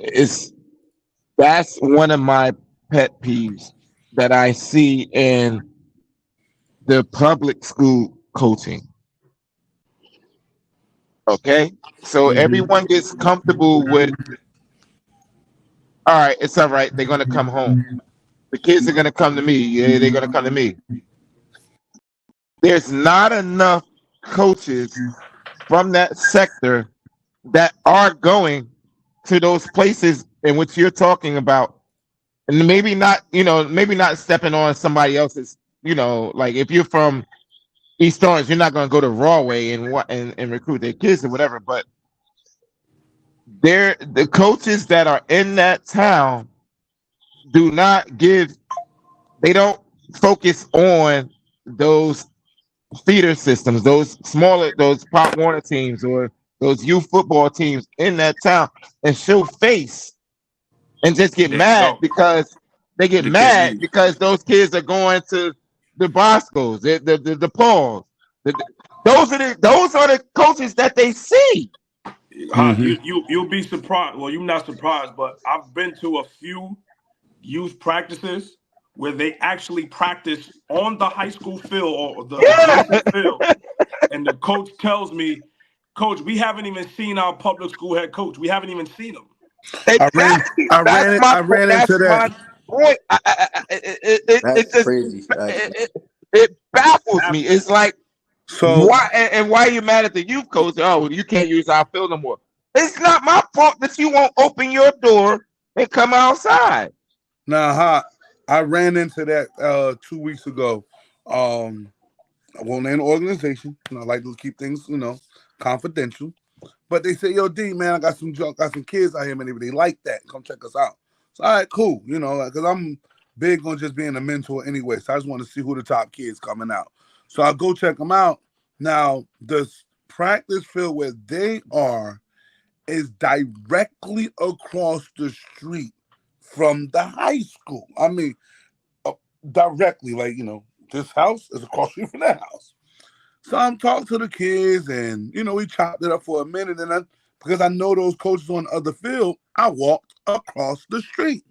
that's one of my pet peeves that I see in the public school coaching. Okay, so everyone gets comfortable with. All right, it's all right. They're gonna come home. The kids are gonna come to me. Yeah, they're gonna come to me. There's not enough coaches from that sector that are going to those places in which you're talking about, and maybe not, maybe not stepping on somebody else's, like if you're from East Orange, you're not going to go to Rawway and recruit their kids or whatever. But the coaches that are in that town they don't focus on those feeder systems, those Pop Warner teams or those youth football teams in that town, and show face and just get mad because they get mad because those kids are going to the Boscos, the Pauls. Those are the coaches that they see. You'll be surprised. Well, you're not surprised, but I've been to a few youth practices where they actually practice on the high school field or the adjacent field, and the coach tells me, "Coach, we haven't even seen our public school head coach. We haven't even seen him." Exactly. I ran into that. That's crazy. It baffles me. It's like, so why? And why are you mad at the youth coach? Oh, you can't use our field no more. It's not my fault that you won't open your door and come outside. Nah, I ran into that 2 weeks ago. I won't name the organization. I like to keep things, confidential. But they say, "Yo, D, man, I got some kids out here, man. They like that. Come check us out." So, all right, cool. Because I'm big on just being a mentor anyway. So I just want to see who the top kids coming out. So I'll go check them out. Now, the practice field where they are is directly across the street from the high school. I mean, directly, this house is across the street from that house. So I'm talking to the kids, and we chopped it up for a minute, and because I know those coaches on the other field, I walked across the street,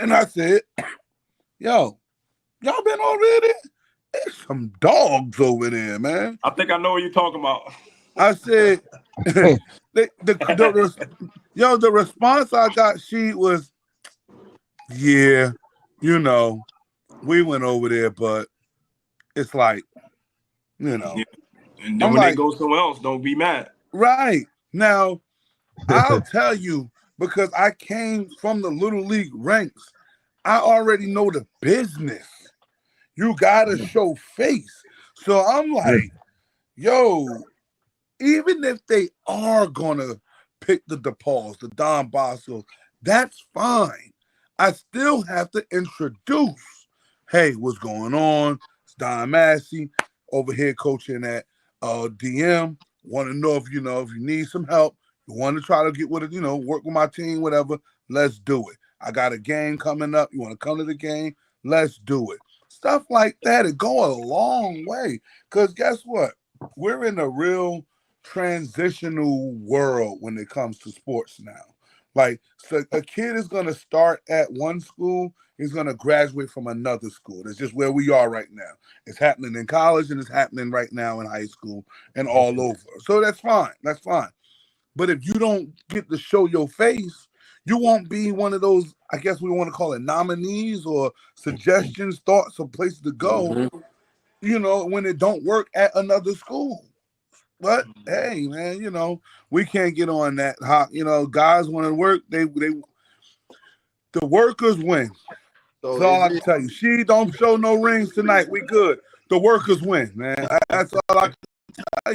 and I said, "Yo, y'all been over there? There's some dogs over there, man." I think I know what you're talking about. I said, the response I got, she was, "Yeah, we went over there, but it's like, And then when they go somewhere else, don't be mad." Right. Now, I'll tell you, because I came from the Little League ranks, I already know the business. You got to show face. So I'm like, yo, even if they are going to pick the DePauls, the Don Boscos, that's fine. I still have to introduce, "Hey, what's going on? It's Don Massey over here coaching at DM. Want to know if you need some help. You want to try to get with it, work with my team, whatever. Let's do it. I got a game coming up. You want to come to the game? Let's do it." Stuff like that. It go a long way. Because guess what? We're in a real transitional world when it comes to sports now. So a kid is going to start at one school, he's going to graduate from another school. That's just where we are right now. It's happening in college, and it's happening right now in high school and all over. So that's fine. That's fine. But if you don't get to show your face, you won't be one of those, I guess we want to call it nominees or suggestions, thoughts of places to go, when it don't work at another school. But hey, man, we can't get on that. Guys want to work. The workers win. That's all I can tell you. She don't show no rings tonight. We good. The workers win, man. That's all I can tell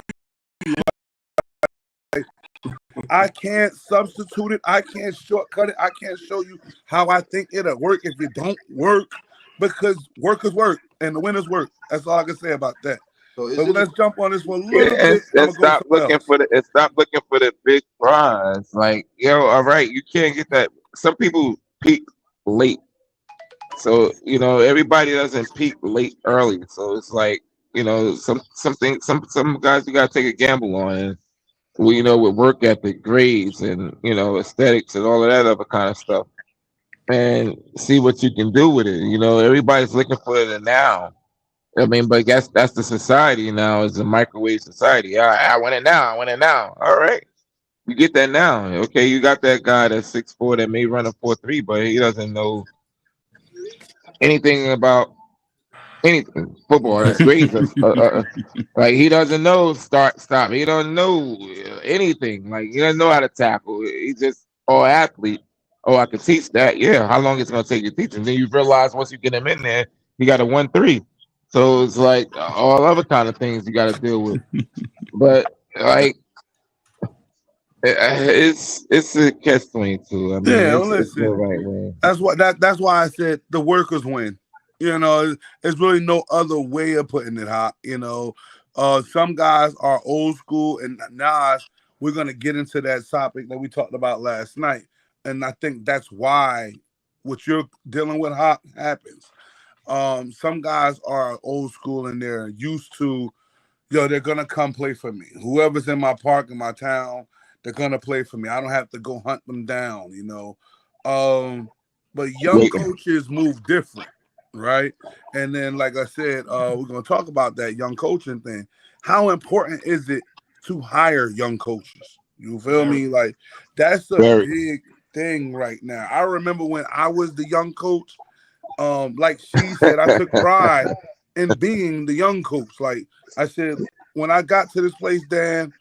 you. I can't substitute it. I can't shortcut it. I can't show you how I think it'll work if it don't work, because workers work and the winners work. That's all I can say about that. So let's jump on this for a little bit. Stop looking for the big prize. Like, all right, you can't get that. Some people peak late, so everybody doesn't peak late early. So it's like, some guys you gotta take a gamble on, and with work ethic, grades, and aesthetics, and all of that other kind of stuff, and see what you can do with it. Everybody's looking for the now. I mean, but that's the society now. It's a microwave society. I want it now. I want it now. All right, you get that now. Okay, you got that guy that's 6'4" that may run a 4.3, but he doesn't know anything about anything football. That's great. Like he doesn't know start stop. He doesn't know anything. Like he doesn't know how to tackle. He's just athlete. Oh, I can teach that. Yeah, how long it's gonna take you to teach him? Then you realize once you get him in there, he got a 1.3. So it's like all other kind of things you got to deal with. But like it's a catch-22. I mean, Yeah, it's listen. the right way. That's why I said the workers win. You know, there's really no other way of putting it, Hot. You know, some guys are old school, and Nas, we're gonna get into that topic that we talked about last night, and I think that's why what you're dealing with, Hot, happens. Some guys are old school and they're used to, they're gonna come play for me. Whoever's in my park in my town, they're gonna play for me. I don't have to go hunt them down, you know. But young coaches move different, right? And then, like I said, we're gonna talk about that young coaching thing. How important is it to hire young coaches? You feel me? Like that's a big thing right now. I remember when I was the young coach. Like she said, I took pride in being the young coach. Like I said, when I got to this place, Dan,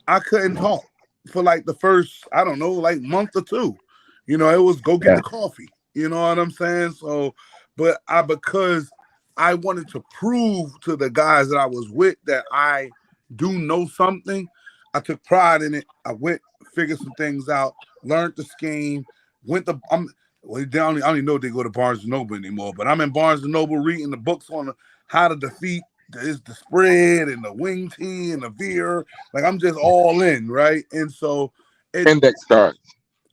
I couldn't talk for like the first, I don't know, like month or two. You know, it was go get the coffee. You know what I'm saying? So, but because I wanted to prove to the guys that I was with that I do know something, I took pride in it. I went, figured some things out, learned the scheme, I don't even know if they go to Barnes & Noble anymore, but I'm in Barnes & Noble reading the books on how to defeat the spread and the wing tee and the veer. Like, I'm just all in, right? And so... Index cards.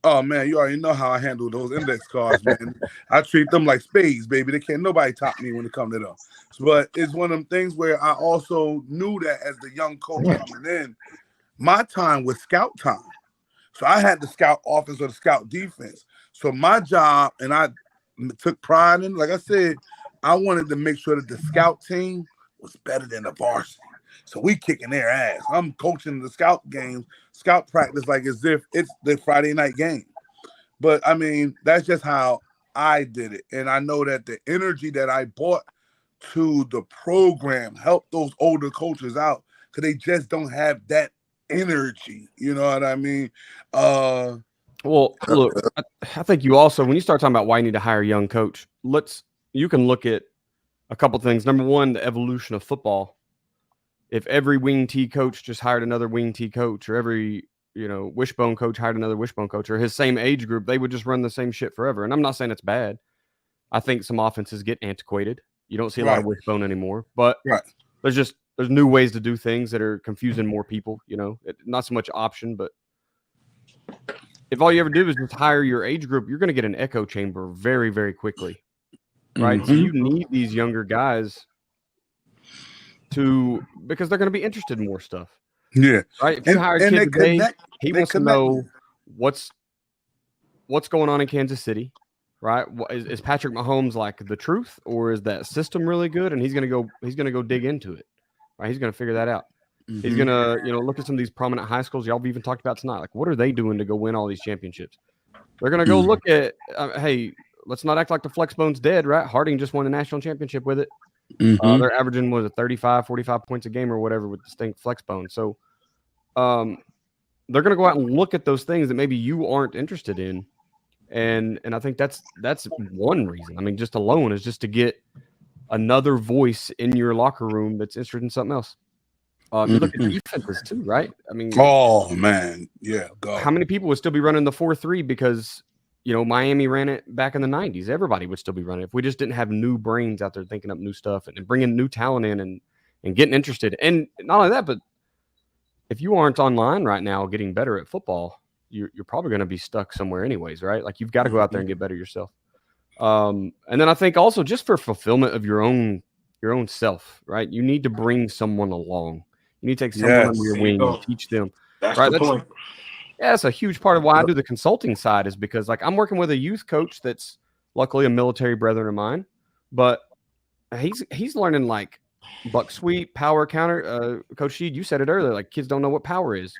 Oh, man, you already know how I handle those index cards, man. I treat them like spades, baby. They can't nobody top me when it comes to them. But it's one of them things where I also knew that as the young coach coming in, my time was scout time. So I had the scout offense or the scout defense. So my job, and I took pride in, like I said, I wanted to make sure that the scout team was better than the varsity. So we kicking their ass. I'm coaching the scout games, scout practice like as if it's the Friday night game. But I mean, that's just how I did it. And I know that the energy that I brought to the program helped those older coaches out because they just don't have that energy. You know what I mean? Well, look, I think you also, when you start talking about why you need to hire a young coach, you can look at a couple things. Number one, the evolution of football. If every wing T coach just hired another wing T coach, or every wishbone coach hired another wishbone coach, or his same age group, they would just run the same shit forever. And I'm not saying it's bad. I think some offenses get antiquated. You don't see a lot of wishbone anymore, but there's new ways to do things that are confusing more people. Not so much option, but if all you ever do is just hire your age group, you're going to get an echo chamber very, very quickly, right? Mm-hmm. So you need these younger guys because they're going to be interested in more stuff. Yeah. Right. If you hire a kid today, he wants to know what's going on in Kansas City, right? Is Patrick Mahomes like the truth, or is that system really good? And he's going to go dig into it, right? He's going to figure that out. Mm-hmm. He's going to, look at some of these prominent high schools y'all have even talked about tonight. Like, what are they doing to go win all these championships? They're going to go look at, hey, let's not act like the Flexbone's dead, right? Harding just won a national championship with it. Mm-hmm. They're averaging, 35, 45 points a game or whatever with distinct Flexbone. So they're going to go out and look at those things that maybe you aren't interested in. And I think that's one reason. I mean, just alone is just to get another voice in your locker room that's interested in something else. You look at defenses too, right? I mean, oh man, yeah. Go. How many people would still be running the 4-3 because Miami ran it back in the 90s? Everybody would still be running if we just didn't have new brains out there thinking up new stuff and bringing new talent in and getting interested. And not only that, but if you aren't online right now getting better at football, you're probably going to be stuck somewhere anyways, right? Like you've got to go out there and get better yourself. And then I think also just for fulfillment of your own self, right? You need to bring someone along. You need to take someone under your wing and teach them. That's right? the point. Yeah, that's a huge part of why I do the consulting side, is because like I'm working with a youth coach that's luckily a military brethren of mine, but he's learning like buck sweep, power counter. Coach Sheed, you said it earlier. Like kids don't know what power is.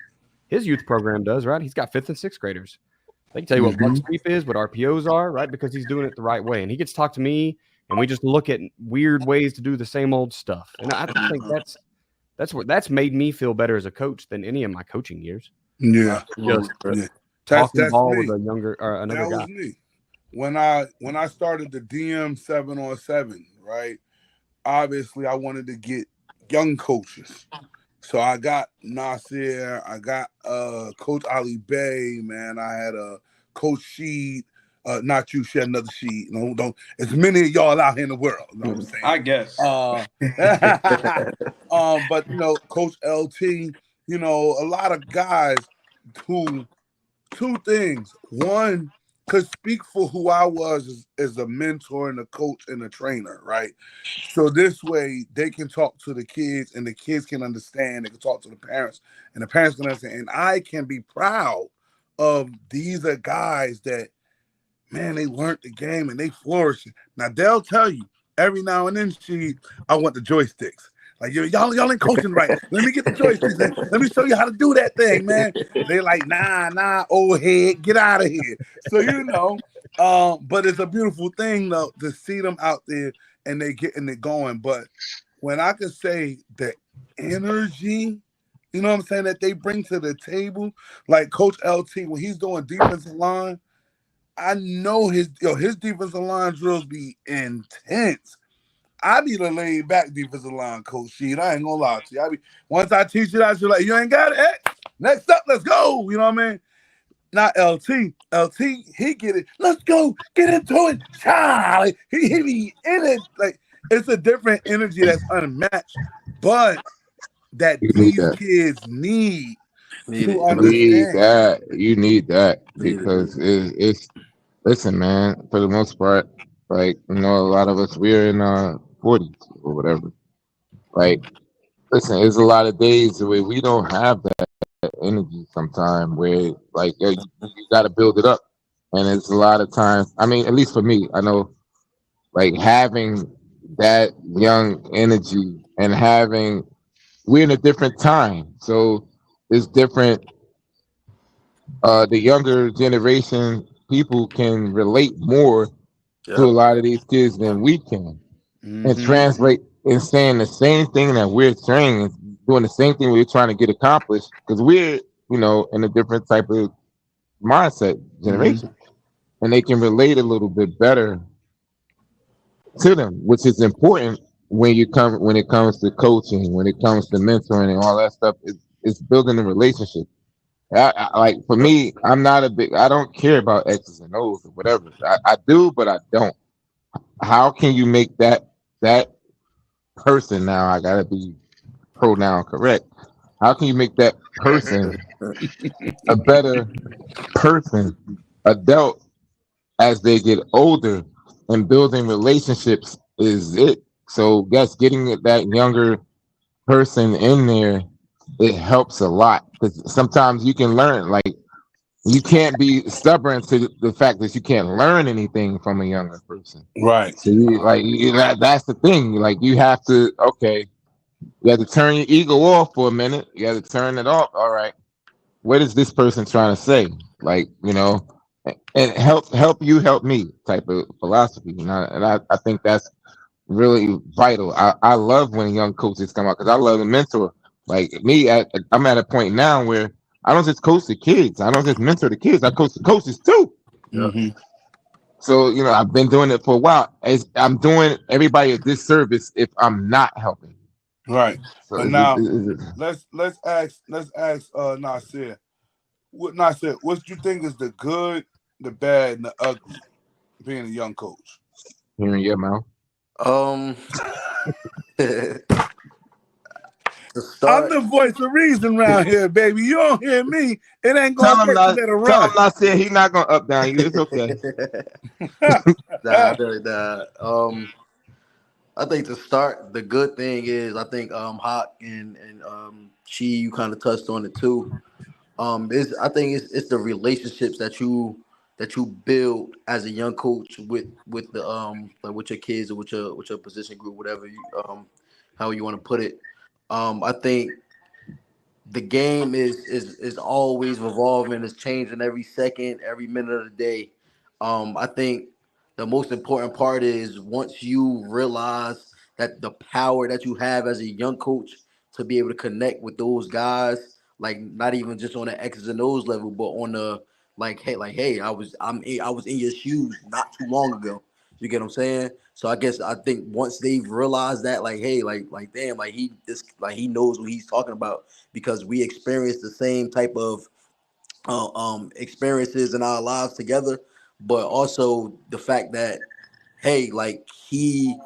His youth program does, right? He's got 5th and 6th graders. They can tell you what buck sweep is, what RPOs are, right? Because he's doing it the right way, and he gets to talk to me, and we just look at weird ways to do the same old stuff. And I think that's made me feel better as a coach than any of my coaching years. Yeah, Just that's ball me. with a younger or another That guy. was me. When I started the DM 7-on-7, right? Obviously, I wanted to get young coaches. So I got Nasir, I got Coach Ali Bay, man. I had Coach Sheed, not you, she had another Sheed. No, don't. As many of y'all out here in the world. You know what I'm saying? I guess. But Coach LT, a lot of guys who, two things. One, could speak for who I was as a mentor and a coach and a trainer, right? So this way they can talk to the kids and the kids can understand. They can talk to the parents and the parents can understand. And I can be proud of these are guys that, man, they learned the game and they flourishing. Now they'll tell you every now and then, I want the joysticks. Like y'all ain't coaching right. Let me get the joysticks. Let me show you how to do that thing, man. They like, nah, old head, get out of here. So but it's a beautiful thing though to see them out there and they getting it going. But when I can say the energy, you know what I'm saying, that they bring to the table, like Coach LT when he's doing defensive line, I know his defensive line drills be intense. I be the laid back defensive line coach. Sheet. I ain't gonna lie to you. Once I teach you that, you're like, you ain't got it. Hey, next up, let's go. You know what I mean? Not LT. LT, he get it. Let's go. Get into it. Charlie. He be in it. Like it's a different energy that's unmatched, but that these kids need to understand. You need that because it's listen, man. For the most part, like a lot of us we're in 40s or whatever. Like, listen, there's a lot of days where we don't have that energy sometimes where like you got to build it up. And it's a lot of times, I mean, at least for me, I know like having that young energy and we're in a different time. So it's different. The younger generation people can relate more to a lot of these kids than we can. And translate and saying the same thing that we're saying and doing the same thing we're trying to get accomplished because we're in a different type of mindset generation and they can relate a little bit better to them, which is important when it comes to coaching, when it comes to mentoring and all that stuff. It's building a relationship. Like for me, I don't care about X's and O's or whatever. I do, but I don't. How can you make that person, now I gotta be pronoun correct, how can you make that person a better person, adult, as they get older? And building relationships is it. So yes, getting that younger person in there, it helps a lot because sometimes you can learn. Like you can't be stubborn to the fact that you can't learn anything from a younger person. Right. So that's the thing. Like you have to turn your ego off for a minute. You have to turn it off. All right. What is this person trying to say? Like, and help you, help me type of philosophy. And I think that's really vital. I love when young coaches come out because I love to mentor. Like me, I'm at a point now where I don't just coach the kids. I don't just mentor the kids. I coach the coaches too. So, I've been doing it for a while. I'm doing everybody a disservice if I'm not helping. Right. So but now let's ask Nasir. Nasir, what you think is the good, the bad, and the ugly being a young coach? Hearing your mouth. I'm the voice of reason around here, baby. You don't hear me, it ain't gonna work. You better run. Tell him not saying he's not gonna up down you. It's okay. I think to start, the good thing is I think Hawk and Chi, you kind of touched on it too. I think it's the relationships that you that you build as a young coach with the like with your kids or with your position group, whatever you how you want to put it. I think the game is always revolving, it's changing every second, every minute of the day. I think the most important part is once you realize that the power that you have as a young coach to be able to connect with those guys, like not even just on the X's and O's level, but on the hey, I was in your shoes not too long ago. You get what I'm saying? So I think once they've realized that, like, hey, like damn, like he knows what he's talking about because we experienced the same type of experiences in our lives together, but also the fact that, hey, like he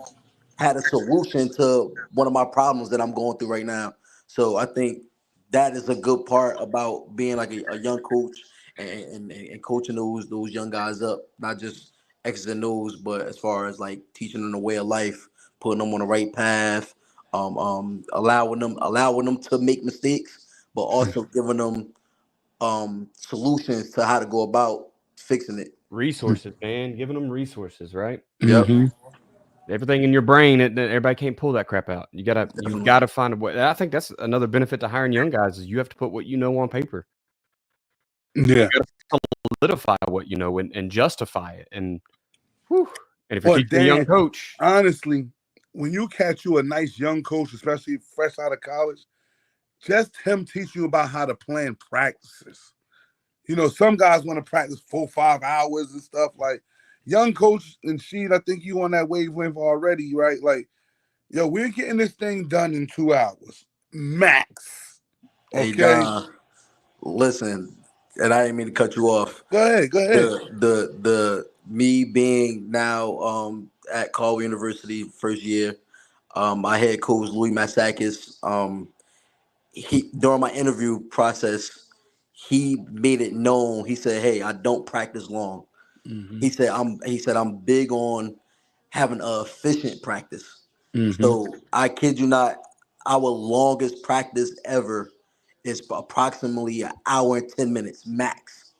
had a solution to one of my problems that I'm going through right now. So I think that is a good part about being like a young coach and coaching those young guys up, not just X's and O's, but as far as like teaching them the way of life, putting them on the right path, allowing them to make mistakes, but also giving them solutions to how to go about fixing it. Resources, man, giving them resources, right? Yep. Everything in your brain, everybody can't pull that crap out. You gotta find a way. I think that's another benefit to hiring young guys is you have to put what you know on paper. Yeah, you gotta solidify what you know and justify it. And if you're teaching a young coach, honestly, when you catch you a nice young coach, especially fresh out of college, just him teaching you about how to plan practices. You know, some guys want to practice 4-5 hours and stuff. Like young coach and Sheed, I think you on that wavelength already, right? Like, yo, we're getting this thing done in 2 hours max. Okay. Hey, listen, and I didn't mean to cut you off. Go ahead. The me being now at Caldwell University first year, my head coach Louis Matsakis, he during my interview process, he made it known. He said, "Hey, I don't practice long." Mm-hmm. He said I'm big on having an efficient practice. Mm-hmm. So I kid you not, our longest practice ever is approximately an hour and 10 minutes max.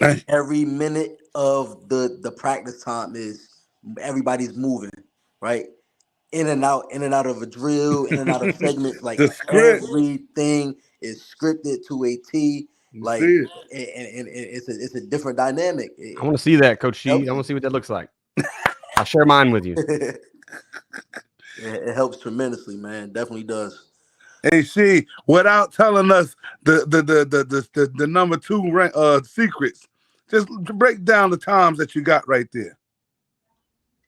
Hey. Every minute of the practice time is everybody's moving, right? In and out of a drill, in and out of segments. Like everything is scripted to a T. Like, and it's a different dynamic. I want to see that, Coach Sheed. I want to see what that looks like. I'll share mine with you. It helps tremendously, man. Definitely does. Hey, She, without telling us the number 2 secrets, just break down the times that you got right there.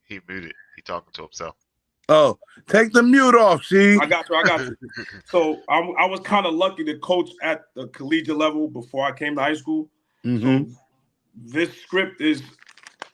He muted. He talking to himself. Oh, take the mute off, She. I got you. So I was kind of lucky to coach at the collegiate level before I came to high school. Mm-hmm. So this script is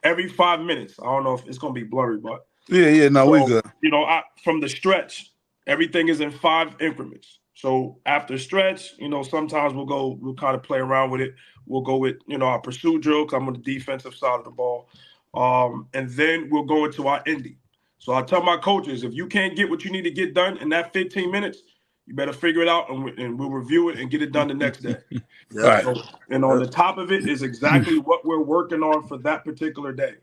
every 5 minutes. I don't know if it's gonna be blurry, but we good. You know, from the stretch, everything is in 5 increments. So after stretch, you know, sometimes we'll kind of play around with it. We'll go with, you know, our pursuit drill because I'm on the defensive side of the ball. And then we'll go into our ending. So I tell my coaches, if you can't get what you need to get done in that 15 minutes, you better figure it out and we'll review it and get it done the next day. Right. So, and on the top of it is exactly what we're working on for that particular day.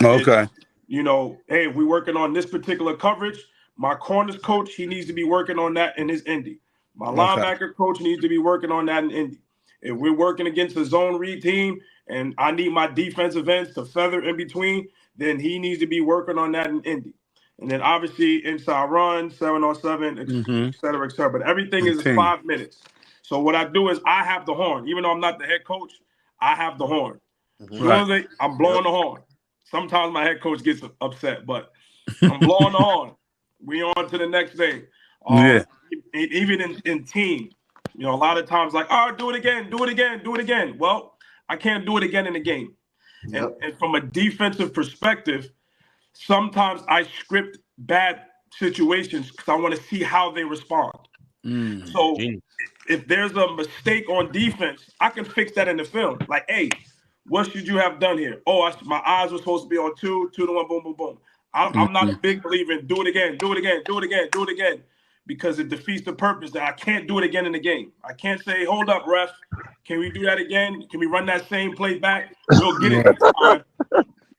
Okay. It's, you know, hey, if we're working on this particular coverage, my corners coach, he needs to be working on that in his indie. My linebacker coach needs to be working on that in indie. If we're working against a zone read team and I need my defensive ends to feather in between, then he needs to be working on that in indie. And then obviously inside run, 7-on-7, et cetera, et cetera. But everything is 5 minutes. So what I do is I have the horn. Even though I'm not the head coach, I have the horn. Right. I'm blowing the horn. Sometimes my head coach gets upset, but I'm blowing the horn. We on to the next thing. Even in team, you know, a lot of times like, oh, do it again. Well, I can't do it again in the game. And from a defensive perspective, sometimes I script bad situations because I want to see how they respond. So if there's a mistake on defense, I can fix that in the film. Like, hey, what should you have done here? Oh, my eyes were supposed to be on 2 to 1, boom, boom, boom. I'm not a big believer in do it again. because it defeats the purpose that I can't do it again in the game. I can't say, hold up, ref. Can we do that again? Can we run that same play back? We'll get it next time.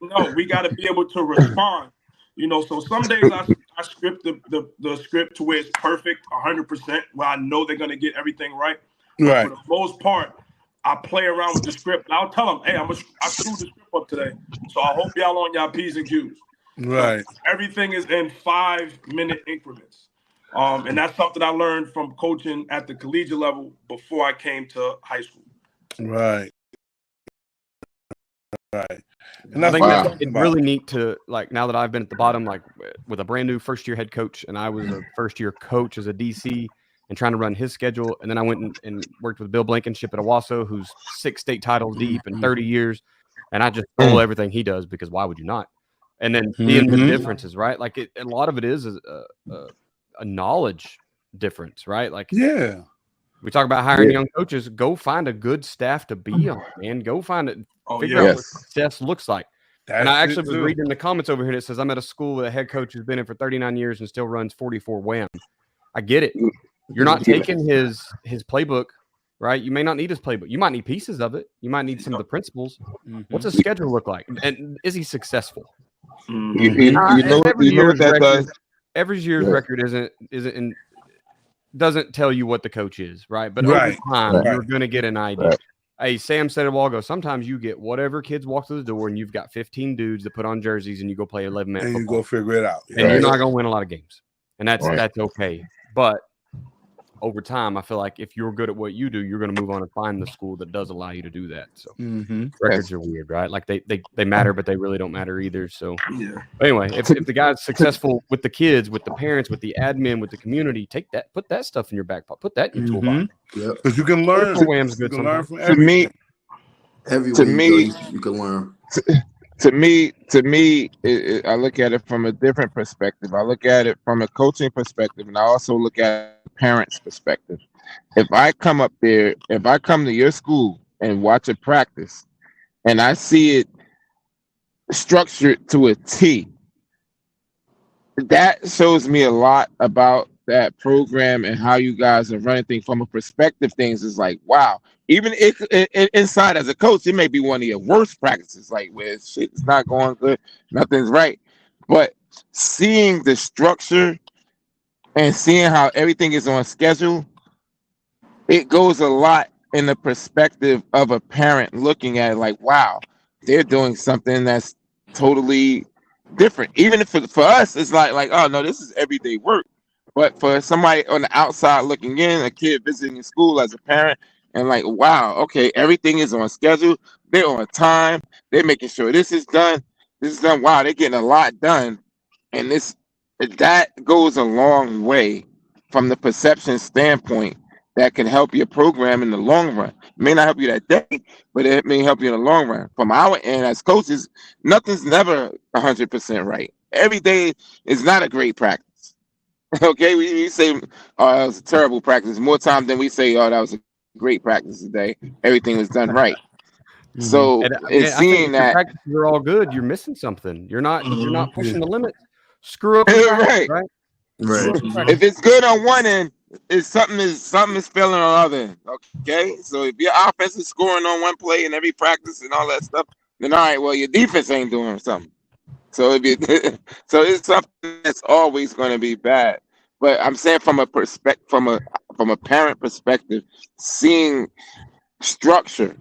No, we got to be able to respond. You know, so some days I script the script to where it's perfect, 100%, where I know they're going to get everything right. Right. For the most part, I play around with the script. And I'll tell them, hey, I screwed the script up today. So I hope y'all on y'all P's and Q's. Right. So everything is in 5-minute increments. And that's something I learned from coaching at the collegiate level before I came to high school. Right. Right. And I that's think what I'm that's talking it's about. really neat to, like, now that I've been at the bottom, like with a brand new first-year head coach, and I was a first-year coach as a DC and trying to run his schedule. And then I went and worked with Bill Blankenship at Owasso, who's 6 state titles deep in 30 years. And I just stole everything he does, because why would you not? And then seeing the differences, right? Like a lot of it is a knowledge difference, right? Like, yeah, we talk about hiring young coaches. Go find a good staff to be on, man. Go find it. Figure out what success looks like. And I actually was reading in the comments over here, and it says, I'm at a school with a head coach who's been in for 39 years and still runs 44 wham. I get it. You're not taking his playbook, right? You may not need his playbook. You might need pieces of it. You might need some of the principles. What's his schedule look like? And is he successful? You know what that does? Every year's record doesn't tell you what the coach is, right? But over time, you're going to get an idea. Hey, Sam said a while ago, sometimes you get whatever kids walk through the door and you've got 15 dudes that put on jerseys and you go play 11-man football. And you go figure it out. And you're not going to win a lot of games. And that's okay. But over time, I feel like if you're good at what you do, you're going to move on and find the school that does allow you to do that. So records are weird, right? Like they matter, but they really don't matter either. So anyway, if the guy's successful with the kids, with the parents, with the admin, with the community, put that stuff in your back pocket, put that in your toolbox. Because you can learn. You can learn from everything. To me, you can learn. To me, I look at it from a different perspective. I look at it from a coaching perspective, and I also look at a parent's perspective. If I come to your school and watch a practice, and I see it structured to a T, that shows me a lot about that program and how you guys are running things from a perspective. Things is like, wow. Even inside as a coach, it may be one of your worst practices, like where shit's not going good, nothing's right. But seeing the structure and seeing how everything is on schedule, it goes a lot in the perspective of a parent looking at it like, wow, they're doing something that's totally different. Even if for us, it's like, oh no, this is everyday work. But for somebody on the outside looking in, a kid visiting school as a parent, and like, wow, okay, everything is on schedule. They're on time. They're making sure this is done. Wow, they're getting a lot done. And that goes a long way from the perception standpoint that can help your program in the long run. It may not help you that day, but it may help you in the long run. From our end as coaches, nothing's never 100% right. Every day is not a great practice. Okay, we say, oh, that was a terrible practice. More time than we say, oh, that was a great practice today. Everything was done right. So it's seeing that practices are all good. You're missing something. You're not pushing the limits. Screw up, right? If it's good on one end, something is failing on the other end. Okay, so if your offense is scoring on one play in every practice and all that stuff, then all right, well, your defense ain't doing something. So it's something that's always going to be bad. But I'm saying from a parent perspective, seeing structure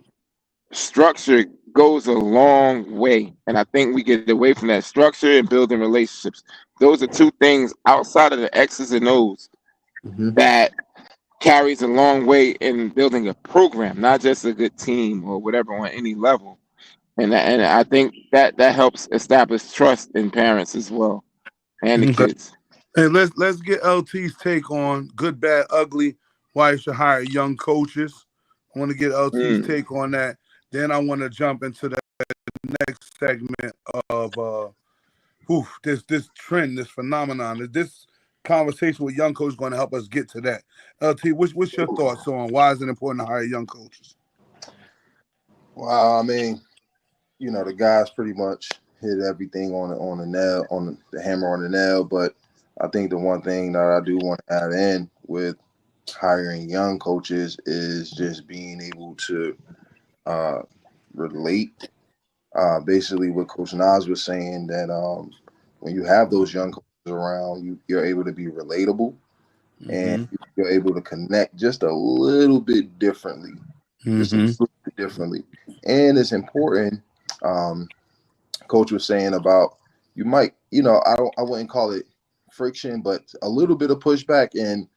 goes a long way. And I think we get away from that structure and building relationships. Those are two things outside of the X's and O's that carries a long way in building a program, not just a good team or whatever on any level. And I think that helps establish trust in parents as well and the kids. And let's get LT's take on good, bad, ugly, why you should hire young coaches. I want to get LT's take on that. Then I want to jump into the next segment of this trend, this phenomenon. This conversation with young coaches is going to help us get to that. LT, what's your thoughts on why is it important to hire young coaches? Well, I mean, the guys pretty much hit everything on the nail, on the hammer on the nail. But I think the one thing that I do want to add in with hiring young coaches is just being able to relate. Basically, what Coach Nas was saying, that when you have those young coaches around, you're able to be relatable, and you're able to connect just a little bit differently. Just a little bit differently. And it's important. Coach was saying about, you might, I wouldn't call it friction, but a little bit of pushback and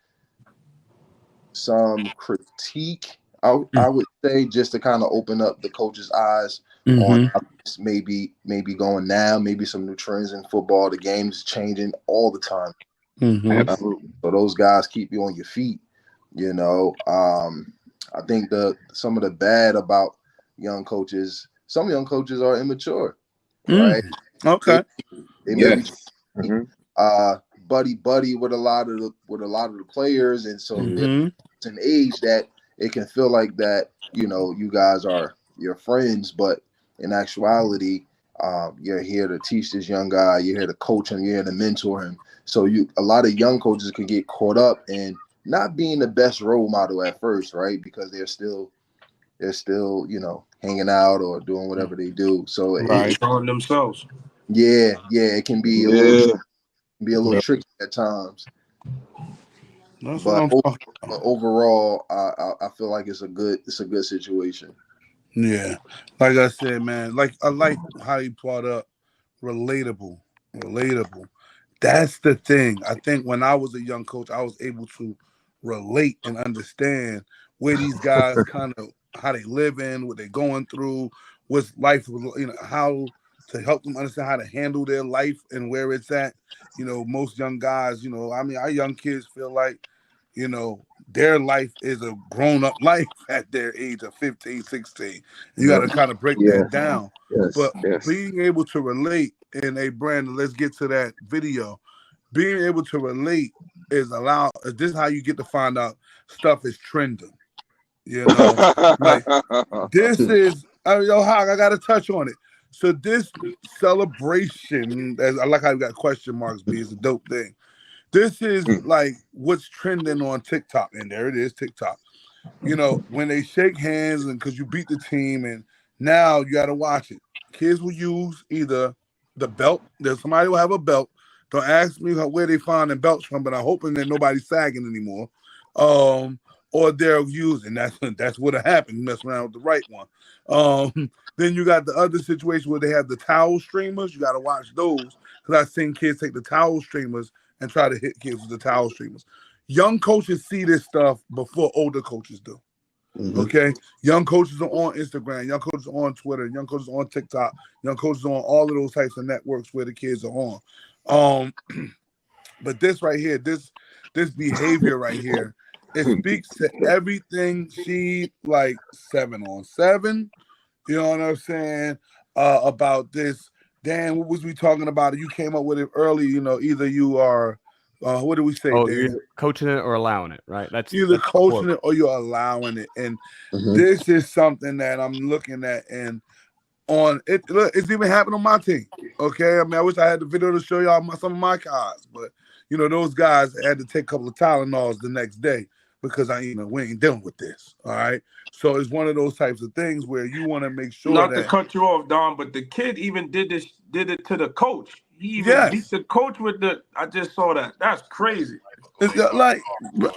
some critique, I would say, just to kind of open up the coach's eyes on how this maybe going now, maybe some new trends in football. The game's changing all the time. Absolutely. So those guys keep you on your feet. I think some of the bad about young coaches, some young coaches are immature, right? Okay. They may be buddy with a lot of the players, and so it's an age that it can feel like that. You guys are your friends, but in actuality, you're here to teach this young guy. You're here to coach him. You're here to mentor him. So a lot of young coaches can get caught up in not being the best role model at first, right? Because they're still hanging out or doing whatever they do. So showing themselves. It can be a little tricky at times. But overall, I feel like it's a good situation. Yeah, like I said, man. Like I like how you brought up relatable. That's the thing. I think when I was a young coach, I was able to relate and understand where these guys kind of, how they live in, what they're going through, what's life, how to help them understand how to handle their life and where it's at. Most young guys, our young kids feel like, their life is a grown-up life at their age of 15, 16. You got to kind of break that down. But being able to relate, and Brandon, let's get to that video. Being able to relate is this is how you get to find out stuff is trending. Like this is, Hawk, I got to touch on it. So this celebration, I like how you got question marks, B, is a dope thing. This is like what's trending on TikTok, and there it is, TikTok. When they shake hands, and because you beat the team, and now you got to watch it. Kids will use either the belt. There's somebody will have a belt. Don't ask me where they find the belts from, but I'm hoping that nobody's sagging anymore. Or they're using, that's what happened. Mess around with the right one. Then you got the other situation where they have the towel streamers. You got to watch those, because I've seen kids take the towel streamers and try to hit kids with the towel streamers. Young coaches see this stuff before older coaches do. Okay? Young coaches are on Instagram. Young coaches are on Twitter. Young coaches are on TikTok. Young coaches are on all of those types of networks where the kids are on. But this right here, this behavior right here, it speaks to everything she, like 7-on-7. You know what I'm saying? About this. Dan, what was we talking about? You came up with it early. Either you are, what do we say? Oh, Dan? you're coaching it or allowing it, right? That's either coaching it or you're allowing it. And this is something that I'm looking at, and on it. Look, it's even happened on my team. Okay, I wish I had the video to show y'all some of my guys, but those guys had to take a couple of Tylenols the next day because we ain't dealing with this. All right. So it's one of those types of things where you want to make sure not to cut you off, Don, but the kid even did it to the coach. He even beat the coach with I just saw that. That's crazy. It's like, look.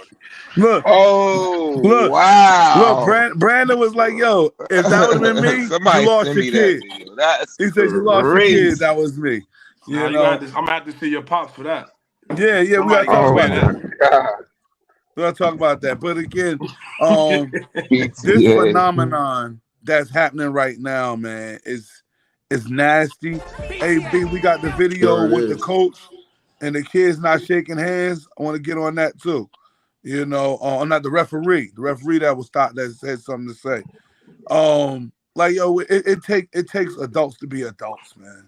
Wow. Look, Brandon was like, yo, if that would have been me, you lost your kid. He said you lost your kid. That was me. I'm gonna have to see your pops for that. Yeah, we gotta talk about that. We're gonna talk about that. But again, this phenomenon that's happening right now, man, is nasty. Hey, B, we got the video with the coach and the kids not shaking hands. I want to get on that too. Not the referee. The referee that was stopped that had something to say. It takes adults to be adults, man.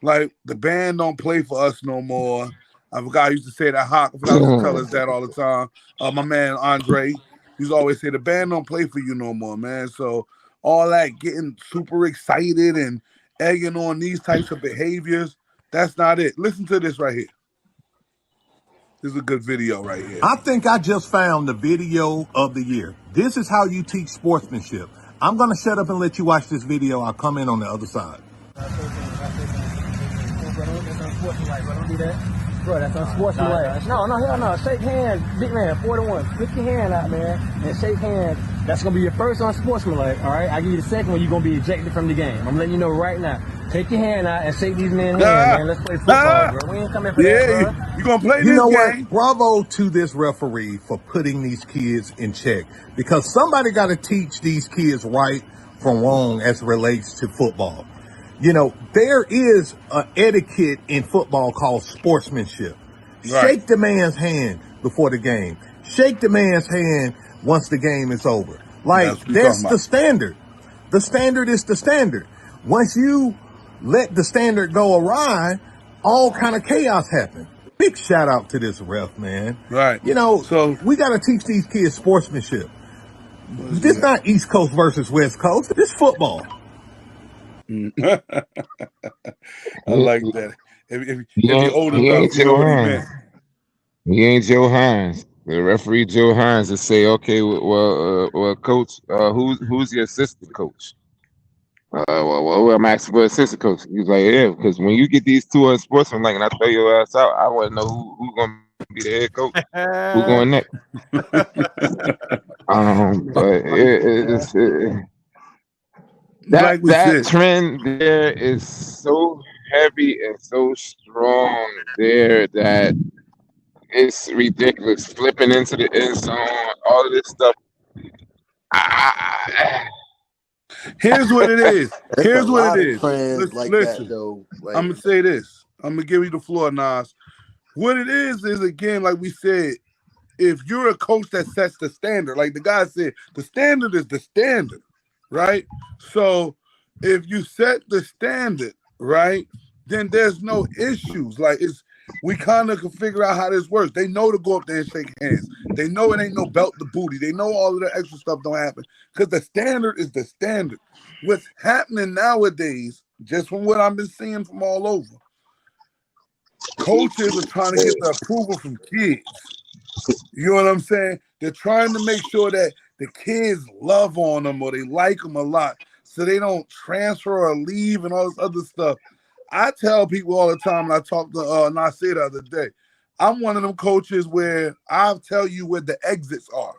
Like the band don't play for us no more. I forgot I used to say that. Hawk used to tell us that all the time. My man Andre used to always say the band don't play for you no more, man. So all that getting super excited and egging on these types of behaviors, that's not it. Listen to this right here. This is a good video right here. I think I just found the video of the year. This is how you teach sportsmanship. I'm going to shut up and let you watch this video. I'll come in on the other side. That's unsportsmanlike, bro. Don't do that. Bro, that's unsportsmanlike. No, hell no. Shake hands, big man, 4-1. Stick your hand out, man, and shake hands. That's going to be your first unsportsmanlike, all right? I give you the second one, you're going to be ejected from the game. I'm letting you know right now. Take your hand out and shake these men's hands, man. Let's play football, bro. We ain't coming for that, bro. You going to play You this know game. what? Bravo to this referee for putting these kids in check, because somebody got to teach these kids right from wrong as it relates to football. You know, there is an etiquette in football called sportsmanship. Right. Shake the man's hand before the game. Shake the man's hand once the game is over. Like, that's the standard. The standard is the standard. Once you let the standard go awry, all kind of chaos happen. Big shout out to this ref, man. Right. You know, so we got to teach these kids sportsmanship. This not East Coast versus West Coast. This football. I like that. If you're old enough, you know what he meant. He ain't Joe Hines. The referee Joe Hines to say, okay, well, coach, who's your assistant coach? Well, I'm asking for assistant coach. He's like, yeah, because when you get these two unsportsmanlike and I throw your ass out, I want to know who's going to be the head coach. Who's going next? But that trend there is so heavy and so strong there that it's ridiculous. Flipping into the end zone, all of this stuff. Here's what it is. Here's what it is. Listen, I'm gonna say this. I'm gonna give you the floor, Nas. What it is again, like we said, if you're a coach that sets the standard, like the guy said, the standard is the standard, right? So if you set the standard, right, then there's no issues. Like we kind of can figure out how this works. They know to go up there and shake hands. They know it ain't no belt to booty. They know all of the extra stuff don't happen because the standard is the standard. What's happening nowadays, just from what I've been seeing from all over, coaches are trying to get the approval from kids. You know what I'm saying? They're trying to make sure that the kids love on them or they like them a lot so they don't transfer or leave and all this other stuff. I tell people all the time, and I talked to Nasir the other day, I'm one of them coaches where I'll tell you where the exits are.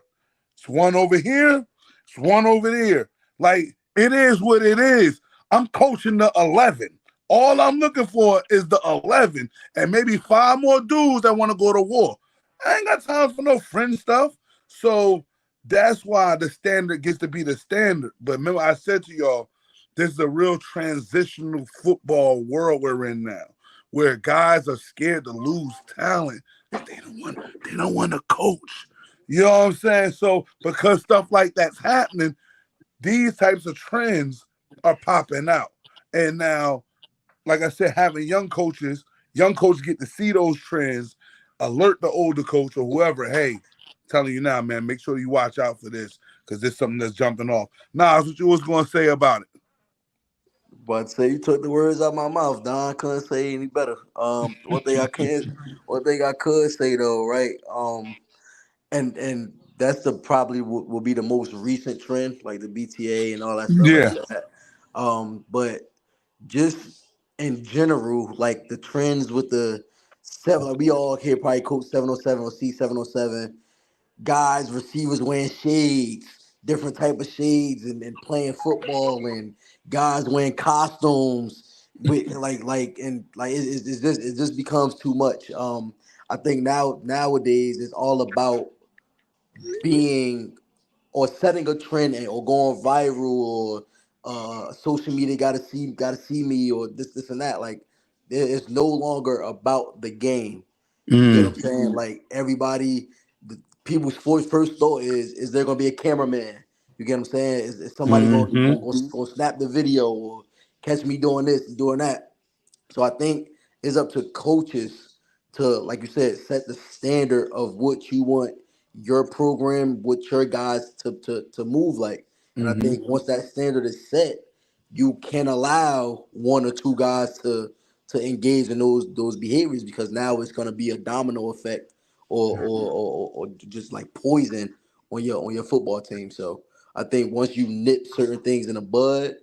It's one over here, it's one over there. Like, it is what it is. I'm coaching the 11. All I'm looking for is the 11 and maybe 5 more dudes that want to go to war. I ain't got time for no friend stuff. So that's why the standard gets to be the standard. But remember, I said to y'all, this is a real transitional football world we're in now, where guys are scared to lose talent. They don't want to coach. You know what I'm saying? So because stuff like that's happening, these types of trends are popping out. And now, like I said, having young coaches get to see those trends, alert the older coach or whoever, hey, telling you now, man, make sure you watch out for this because there's something that's jumping off. Nah, what you was going to say about it. But say you took the words out of my mouth, Don. Couldn't say any better. One thing I could say though, right? And that's probably will be the most recent trend, like the BTA and all that stuff. Yeah. Like that. But just in general, like the trends with the 7, like we all here probably coach 707 or C707. Guys, receivers wearing shades, different type of shades, and playing football, and guys wearing costumes with it just becomes too much. I think nowadays it's all about being or setting a trend or going viral or social media gotta see me or this and that. Like it's no longer about the game. You know what I'm saying? Like everybody. People's first thought is there gonna be a cameraman? You get what I'm saying? Is somebody gonna snap the video or catch me doing this and doing that? So I think it's up to coaches to, like you said, set the standard of what you want your program with your guys to move like. And I think once that standard is set, you can allow 1 or 2 guys to engage in those behaviors because now it's gonna be a domino effect or just like poison on your football team. So I think once you nip certain things in the bud,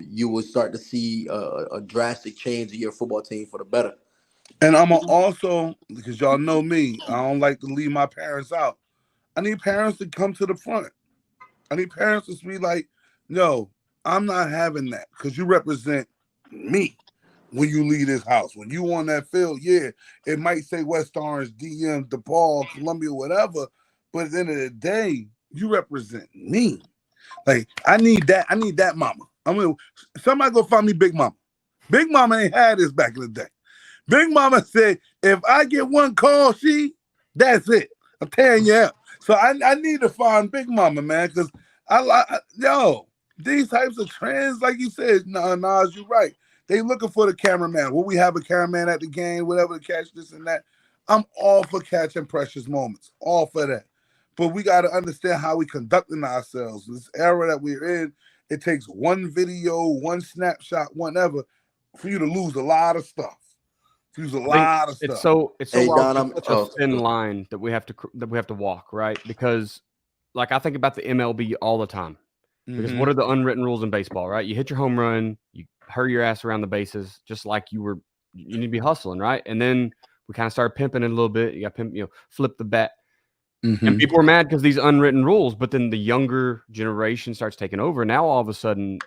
you will start to see a drastic change in your football team for the better. And I'm also, because y'all know me, I don't like to leave my parents out. I need parents to come to the front. I need parents to be like, no, I'm not having that because you represent me when you leave this house. When you on that field, yeah, it might say West Orange, DM, DePaul, Columbia, whatever, but at the end of the day, you represent me. Like, I need that. I need that mama. I mean, somebody go find me Big Mama. Big Mama ain't had this back in the day. Big Mama said, if I get one call, that's it. I'm tearing you out. So I need to find Big Mama, man, because these types of trends, like you said, Nas, you're right. They looking for the cameraman. Will we have a cameraman at the game, whatever, to catch this and that? I'm all for catching precious moments, all for that. But we got to understand how we conducting ourselves. This era that we're in, it takes one video, one snapshot, whatever, for you to lose a lot of stuff. Use a lot of stuff. It's so Hey, wild. Don, It's such a thin line that we have to walk, right? Because, like, I think about the MLB all the time. Because what are the unwritten rules in baseball, right? You hit your home run, you hurry your ass around the bases, just like you need to be hustling, right? And then we kind of started pimping it a little bit. You got flip the bat. And people are mad because these unwritten rules, but then the younger generation starts taking over. Now all of a sudden,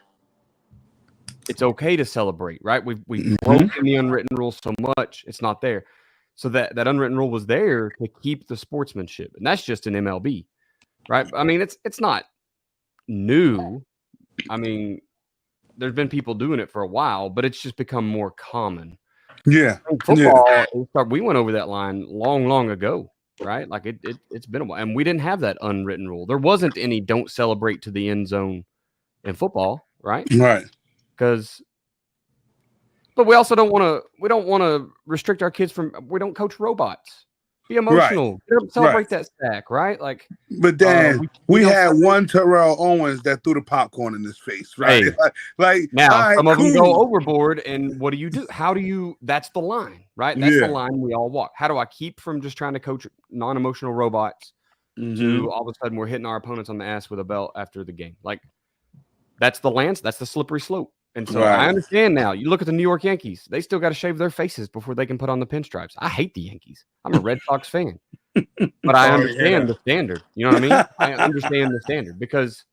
it's okay to celebrate, right? We've broken the unwritten rules so much, it's not there. So that unwritten rule was there to keep the sportsmanship, and that's just an MLB, right? I mean, it's not new. I mean, there's been people doing it for a while, but it's just become more common. Yeah, football. We went over that line long ago, right? Like it's been a while, and we didn't have that unwritten rule. There wasn't any "don't celebrate to the end zone" in football, right? Right. But we also don't want to restrict our kids from. We don't coach robots. Be emotional. Right. Celebrate that sack, right? Like, but Dan, we had one Terrell Owens that threw the popcorn in his face, right? Hey, like now right, some of them go overboard, and what do you do? How do you? That's the line, right? That's the line we all walk. How do I keep from just trying to coach non-emotional robots to all of a sudden we're hitting our opponents on the ass with a belt after the game? Like, that's the lance. That's the slippery slope. And so I understand now. You look at the New York Yankees; they still got to shave their faces before they can put on the pinstripes. I hate the Yankees. I'm a Red Sox fan, but I understand the standard. You know what I mean? I understand the standard because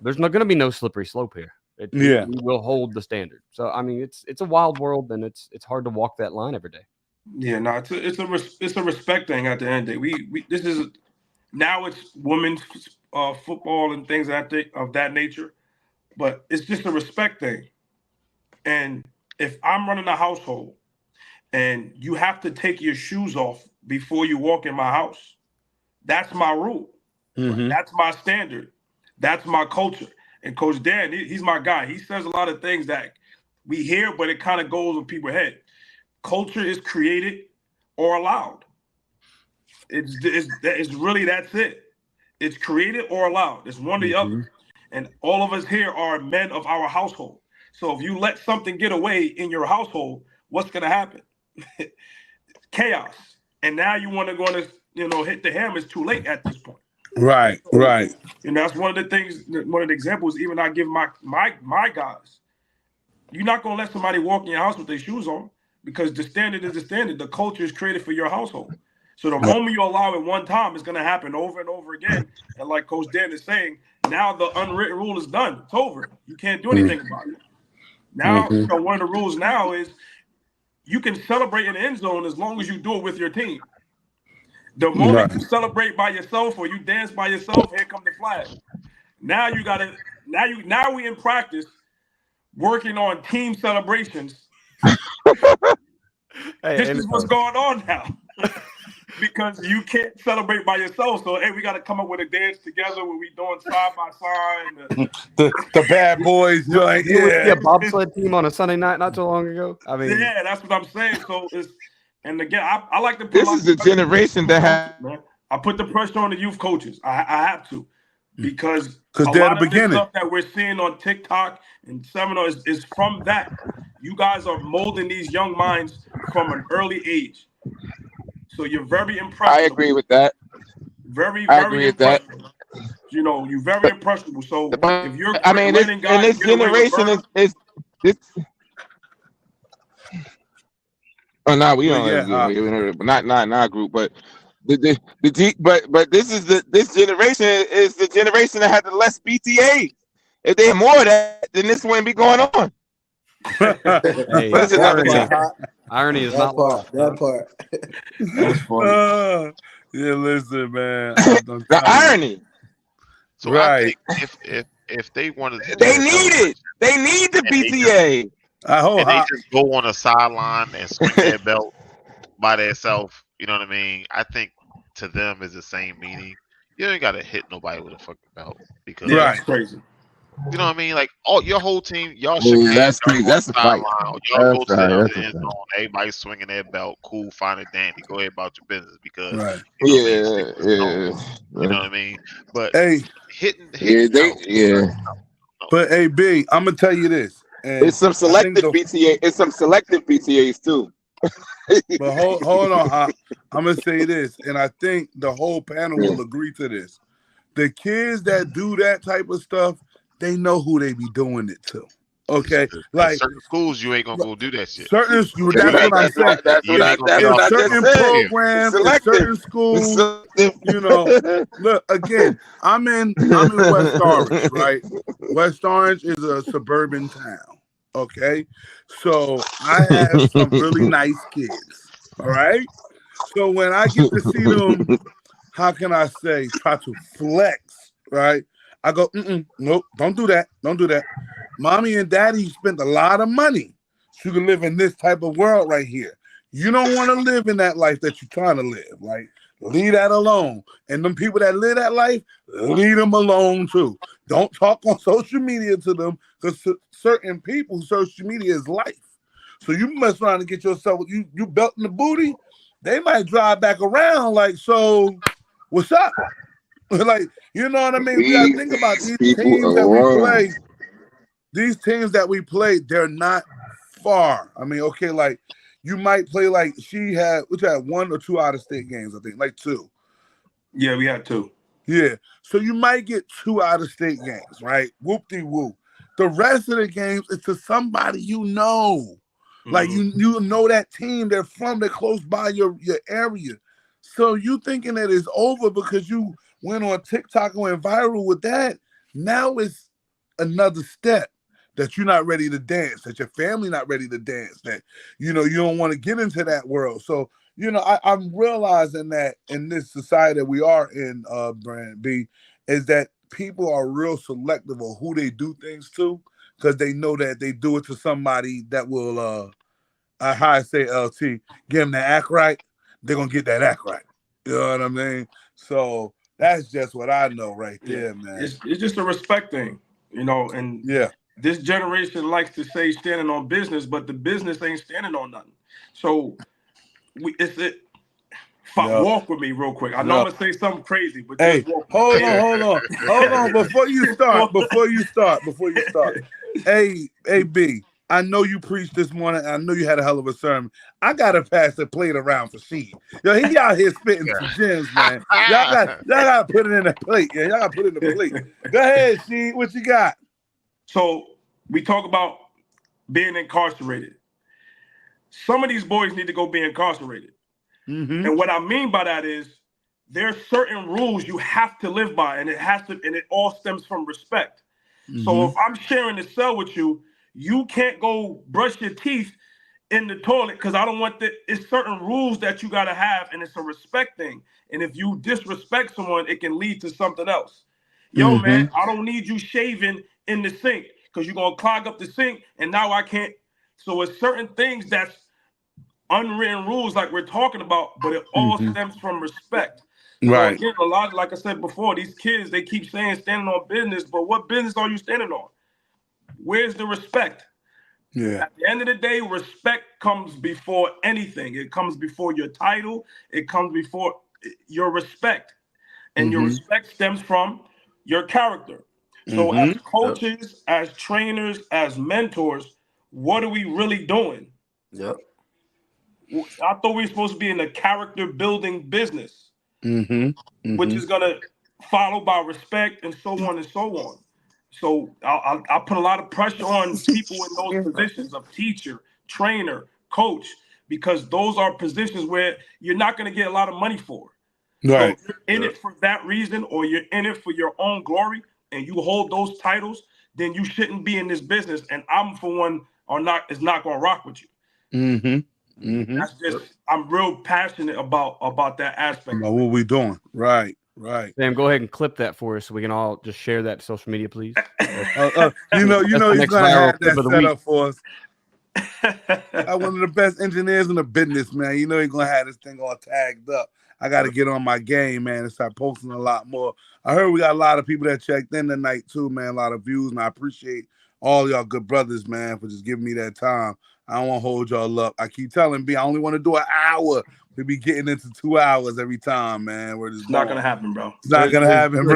there's not going to be no slippery slope here. We will hold the standard. So I mean, it's a wild world, and it's hard to walk that line every day. Yeah, no, it's a respect thing at the end of the day. We this is now it's women's football and things of that nature, but it's just a respect thing. And if I'm running a household and you have to take your shoes off before you walk in my house, that's my rule. That's my standard. That's my culture. And Coach Dan, he's my guy. He says a lot of things that we hear, but it kind of goes in people's head. Culture is created or allowed. It's really, that's it. It's created or allowed. It's one or the other. And all of us here are men of our household. So if you let something get away in your household, what's going to happen? Chaos. And now you want to hit the hammer. It's too late at this point. Right. And that's one of the things, one of the examples even I give my guys. You're not going to let somebody walk in your house with their shoes on because the standard is the standard. The culture is created for your household. So the moment you allow it one time, it's going to happen over and over again. And like Coach Dan is saying, now the unwritten rule is done. It's over. You can't do anything about it. Now, one of the rules now is you can celebrate in the end zone as long as you do it with your team. The moment you celebrate by yourself or you dance by yourself, here come the flag. Now you got to. Now we in practice working on team celebrations. This is what's going on now. Because you can't celebrate by yourself. So, hey, we got to come up with a dance together where we doing side by side. The bad boys joint. Yeah, bobsled team on a Sunday night not too long ago. I mean, yeah, that's what I'm saying. So, and again, I like to put this is a generation that has. I put the pressure on the youth coaches. I have to because they're the beginning. Stuff that we're seeing on TikTok and seminar is from that. You guys are molding these young minds from an early age. So you're very impressive. I agree with that. Very, I very agree with that. impressive. You know, you're very impressionable. So if you're I mean, this, letting and guys this get away with generation murder, is this. Oh no, we But don't. Not in our group, but but this generation is the generation that had the less BTA. If they had more of that, then this wouldn't be going on. Hey, But it's another thing. irony is not lost. That part. That's funny. Yeah, listen, man. The irony. So Right. I think if they wanted to, They need it. They need the BTA. I and they just go on a sideline and swing their belt by themselves, you know what I mean? I think to them is the same meaning. You ain't gotta hit nobody with a fucking belt because that's crazy. you know what I mean? Like your whole team, y'all should That's crazy. That's a fight. Y'all go to the That's a end fight. zone, everybody swinging their belt, cool, fine and dandy. Go ahead about your business because Right. you know what I mean? You know what I mean? But Hey, hitting but hey, B, I'm gonna tell you this. And It's some selective BTA. It's some selective BTAs too. But hold on, I'm gonna say this, and I think the whole panel will agree to this. The kids that do that type of stuff, they know who they be doing it to. Okay, like certain schools, you ain't gonna go do that shit. Certain schools, that's what I'm saying. In certain programs, in certain schools, you know. Look, again, I'm in West Orange, right? West Orange is a suburban town. Okay, so I have some really nice kids. All right, so when I get to see them, how can I say, try to flex, right? I go, nope, don't do that. Don't do that. Mommy and daddy spent a lot of money so you can live in this type of world right here. You don't want to live in that life that you're trying to live. Like, leave that alone. And them people that live that life, leave them alone too. Don't talk on social media to them because certain people, social media is life. So you mess around and get yourself, you belting the booty, they might drive back around like, so what's up? Like, you know what I mean? We gotta think about these teams that we play. These teams that we play, they're not far. I mean, okay, like you might play like she had 1 or 2 out of state games, I think, like 2. Yeah, we had 2. Yeah. So you might get 2 out of state games, right? Whoop-de-whoop. The rest of the games, it's to somebody you know. Like you know that team, they're close by your area. So you thinking that it's over because you went on TikTok and went viral with that. Now it's another step that you're not ready to dance, that your family not ready to dance, that, you know, you don't want to get into that world. So, you know, I'm realizing that in this society that we are in, Brand B, is that people are real selective of who they do things to because they know that they do it to somebody that will, how I say LT, get them to act right, they're going to get that act right. You know what I mean? So that's just what I know right there, man. It's just a respect thing, you know, and this generation likes to say standing on business, but the business ain't standing on nothing. So walk with me real quick. I know I'm gonna say something crazy, but hey, just walk hold on. Before you start. Hey, B, I know you preached this morning. I know you had a hell of a sermon. I gotta pass the plate around for Sheed. Yo, he out here spitting some gems, man. Y'all gotta put it in the plate. Yeah, y'all gotta put it in the plate. Go ahead, Sheed. What you got? So we talk about being incarcerated. Some of these boys need to go be incarcerated. And what I mean by that is there's certain rules you have to live by, and it all stems from respect. So if I'm sharing the cell with you, you can't go brush your teeth in the toilet because I don't want it's certain rules that you gotta have, and it's a respect thing. And if you disrespect someone, it can lead to something else. Yo, man, I don't need you shaving in the sink because you're gonna clog up the sink, and now I can't. So it's certain things that's unwritten rules like we're talking about, but it all stems from respect. Right. So again, a lot, like I said before, these kids, they keep saying standing on business, but what business are you standing on? Where's the respect? Yeah. At the end of the day, respect comes before anything. It comes before your title. It comes before your respect. And your respect stems from your character. So as coaches, as trainers, as mentors, what are we really doing? I thought we were supposed to be in the character building business, which is gonna follow by respect and so on and so on. So I put a lot of pressure on people in those positions of teacher, trainer, coach, because those are positions where you're not going to get a lot of money for. Right. So if you're in it for that reason, or you're in it for your own glory, and you hold those titles, then you shouldn't be in this business. And I'm, for one, is not going to rock with you. That's just, I'm real passionate about that aspect. About what we doing. Right. Right. Sam, go ahead and clip that for us so we can all just share that to social media, please. You know he's gonna have that set up for us. I'm one of the best engineers in the business, man. You know he's gonna have this thing all tagged up. I got to get on my game, man, and start posting a lot more. I heard we got a lot of people that checked in tonight too, man. A lot of views, and I appreciate all y'all good brothers, man, for just giving me that time. I don't want to hold y'all up. I keep telling B, I only want to do an hour. We be getting into 2 hours every time, man. We're just not gonna happen, bro. It's not gonna happen, bro.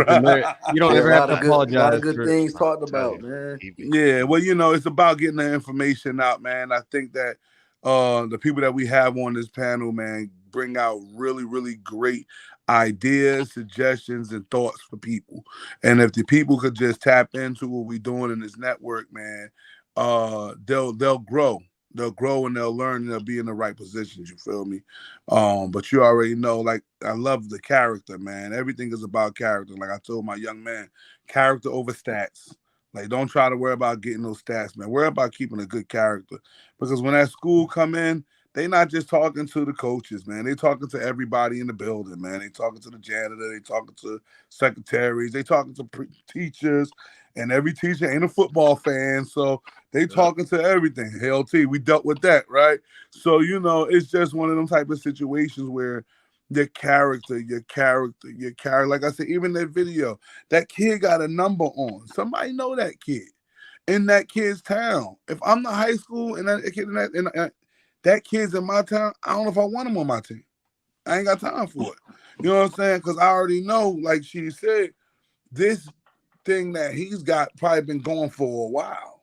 You don't ever have to apologize. A lot of good things talked about, man. Yeah, well, it's about getting the information out, man. I think that the people that we have on this panel, man, bring out really, really great ideas, suggestions, and thoughts for people. And if the people could just tap into what we're doing in this network, man, they'll grow. They'll grow and they'll learn and they'll be in the right positions, you feel me? But you already know, like, I love the character, man. Everything is about character. Like I told my young man, character over stats. Like, don't try to worry about getting those stats, man. Worry about keeping a good character. Because when that school come in, they not just talking to the coaches, man. They talking to everybody in the building, man. They talking to the janitor. They talking to secretaries. They talking to teachers. And every teacher ain't a football fan, so they talking to everything. LT, we dealt with that, right? So, it's just one of them type of situations where your character, like I said, even that video, that kid got a number on. Somebody know that kid in that kid's town. If I'm the high school and that kid that kid's in my town, I don't know if I want him on my team. I ain't got time for it. You know what I'm saying? Because I already know, like she said, this thing that he's got probably been going for a while.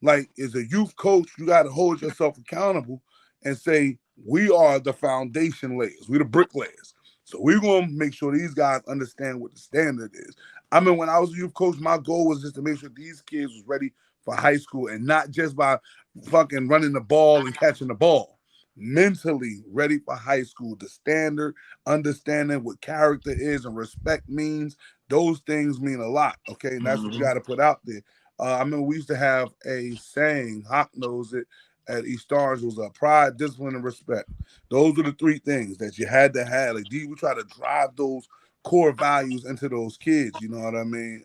Like, as a youth coach, you got to hold yourself accountable and say, we are the foundation layers. We're the bricklayers. So we're going to make sure these guys understand what the standard is. I mean, when I was a youth coach, my goal was just to make sure these kids was ready for high school, and not just by fucking running the ball and catching the ball. Mentally ready for high school, the standard, understanding what character is and respect means. Those things mean a lot, okay? And that's what you got to put out there. I remember we used to have a saying, Hawk knows it, at East Stars, was pride, discipline, and respect. Those are the three things that you had to have. Like, we try to drive those core values into those kids, you know what I mean?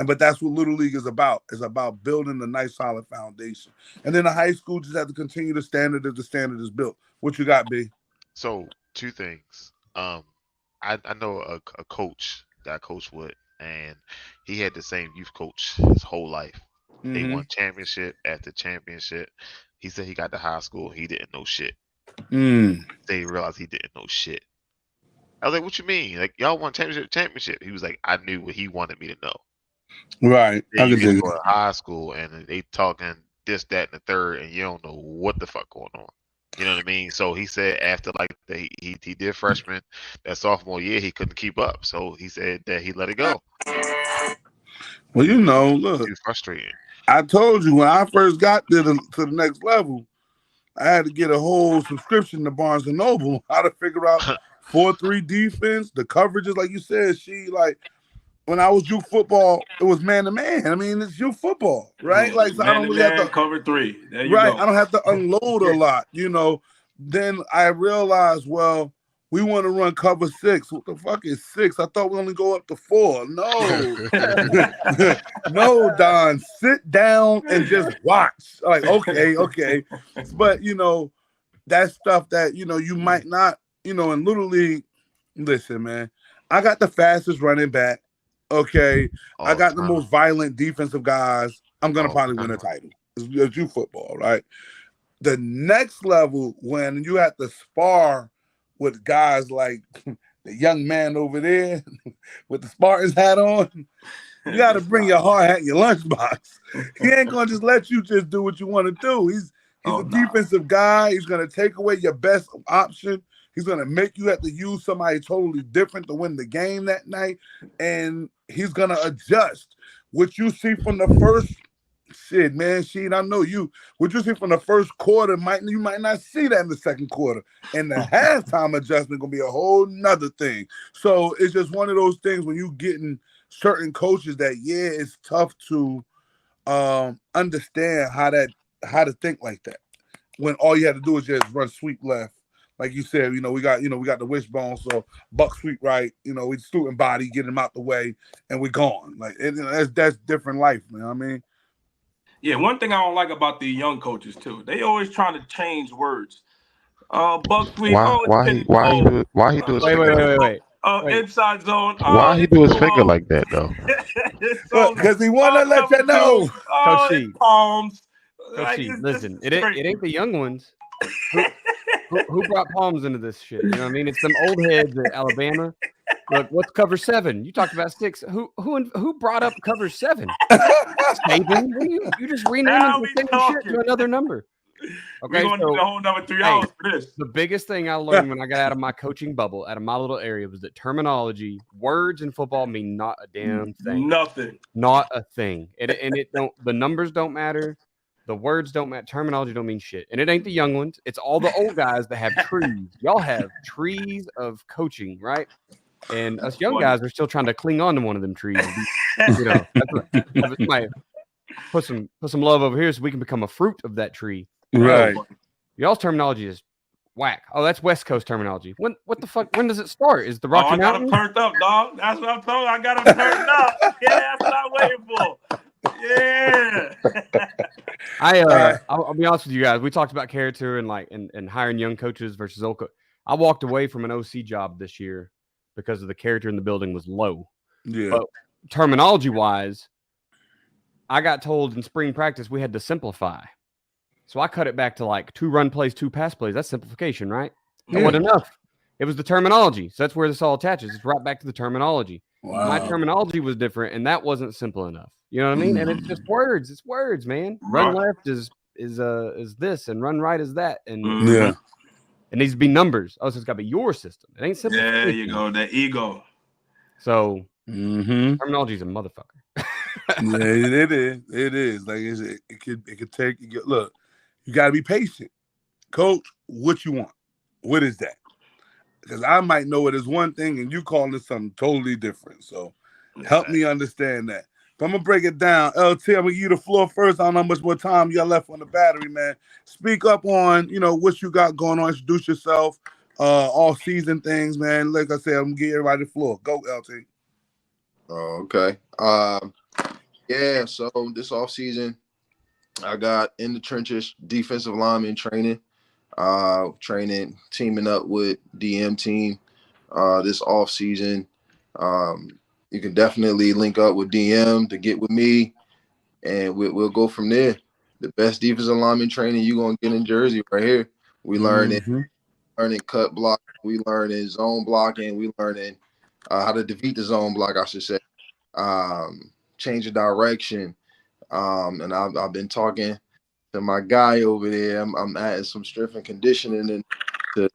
But that's what Little League is about. It's about building a nice, solid foundation. And then the high school just have to continue the standard as the standard is built. What you got, B? So, two things. I know a coach that I coached with, and he had the same youth coach his whole life. They won championship after championship. He said he got to high school, he didn't know shit. They realized he didn't know shit. I was like, what you mean? Like, y'all won championship. He was like, I knew what he wanted me to know. Right. Then you get to high school and they talking this, that, and the third, and you don't know what the fuck going on. You know what I mean? So he said after like he did freshman, that sophomore year he couldn't keep up. So he said that he let it go. Well, look, it's frustrating. I told you when I first got to the next level, I had to get a whole subscription to Barnes & Noble, how to figure out 4-3 defense, the coverages, like you said. When I was youth football, it was man-to-man. I mean, it's youth football, right? Like, so I don't really have to cover three. There you right, go. I don't have to unload a lot, Then I realized, well, we want to run cover 6. What the fuck is 6? I thought we only go up to 4. No. No, Don. Sit down and just watch. Like, okay. But, that stuff that, you might not, in Little League, listen, man, I got the fastest running back. Okay. I got the most violent defensive guys. I'm going to probably win a title. It's youth football, right? The next level, when you have to spar with guys like the young man over there with the Spartans hat on, you got to bring your hard hat and your lunchbox. He ain't going to just let you just do what you want to do. He's a defensive guy. He's going to take away your best option. He's going to make you have to use somebody totally different to win the game that night. And he's going to adjust. What you see from the first shit, man, I know you. What you see from the first quarter, you might not see that in the second quarter. And the halftime adjustment going to be a whole nother thing. So it's just one of those things when you getting certain coaches that, it's tough to understand how to think like that. When all you had to do is just run sweep left. Like you said, we got the wishbone, so buck sweep right, we student body, get him out the way, and we're gone. Like that's different life, man. I mean, yeah. One thing I don't like about the young coaches too, they always trying to change words. Buck sweep. Why he do his finger? Wait. Inside zone. Why he do his finger like that though? Because he want to let you know. Coach C. Palms. Coach C, listen, it ain't the young ones. Who brought palms into this shit? You know what I mean? It's them old heads at Alabama. Look, what's cover 7? You talked about 6. Who brought up cover 7? Saban? You just renamed the same shit to another number. Okay, we're going to do a whole another 3 hours for this. The biggest thing I learned when I got out of my coaching bubble, out of my little area, was that terminology, words in football mean not a damn thing. Nothing. Not a thing. The numbers don't matter. The words don't matter. Terminology don't mean shit. And it ain't the young ones. It's all the old guys that have trees. Y'all have trees of coaching, right? And us young guys are still trying to cling on to one of them trees. Put some love over here so we can become a fruit of that tree. Right. Y'all's terminology is whack. Oh, that's West Coast terminology. What the fuck? When does it start? Is the Rocky Mountains? I got them turned up, dog. That's what I'm talking. I got them turned up. Yeah, that's what I'm waiting for. Yeah. I'll be honest with you guys. We talked about character and hiring young coaches versus old coaches. I walked away from an OC job this year because of the character in the building was low. Yeah. But terminology wise, I got told in spring practice we had to simplify. So I cut it back to like 2 run plays, 2 pass plays. That's simplification, right? That wasn't enough. It was the terminology. So that's where this all attaches. It's right back to the terminology. Wow. My terminology was different, and that wasn't simple enough. You know what I mean? And it's just words. It's words, man. Run left is this, and run right is that, and yeah, it needs to be numbers. Oh, so it's got to be your system. It ain't simple. There you go. The ego. So terminology is a motherfucker. Yeah, it is. It is. Like it could take. Look, you got to be patient, coach. What you want? What is that? Because I might know it as one thing, and you calling it something totally different. So help me understand that. But I'm gonna break it down. LT, I'm gonna give you the floor first. I don't know how much more time you got left on the battery, man. Speak up on what you got going on. Introduce yourself. All season things, man. Like I said, I'm gonna give everybody the floor. Go, LT. Oh, okay. Yeah. So this off season, I got in the trenches defensive lineman training. Teaming up with DM team this off season. You can definitely link up with DM to get with me, and we'll go from there. The best defensive lineman training you're gonna get in Jersey right here. We learning cut block, we learning zone blocking, we learning how to defeat the zone block, I should say. Change of direction. And I've been talking to my guy over there. I'm adding some strength and conditioning into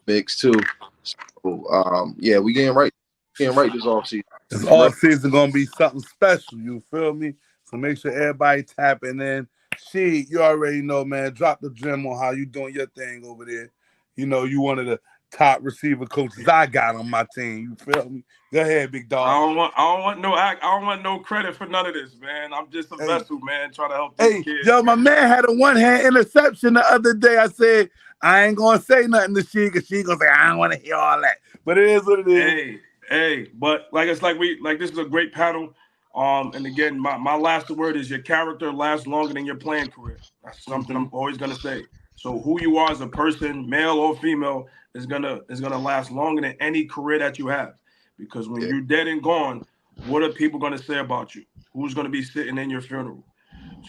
mix too. So yeah, we getting right this offseason. This offseason gonna be something special, you feel me? So make sure everybody tapping in. You already know, man. Drop the gem on how you doing your thing over there. You one of the top receiver coaches I got on my team. You feel me? Go ahead, big dog. I don't want no credit for none of this, man. I'm just a vessel, man, trying to help these kids. Yo, my man had a one-hand interception the other day. I said, I ain't gonna say nothing to she, because she gonna say, I don't want to hear all that. But it is what it is. Hey, but this is a great panel. And again, my last word is your character lasts longer than your playing career. That's something I'm always gonna say. So who you are as a person, male or female, is gonna last longer than any career that you have. Because when you're dead and gone, what are people gonna say about you? Who's gonna be sitting in your funeral?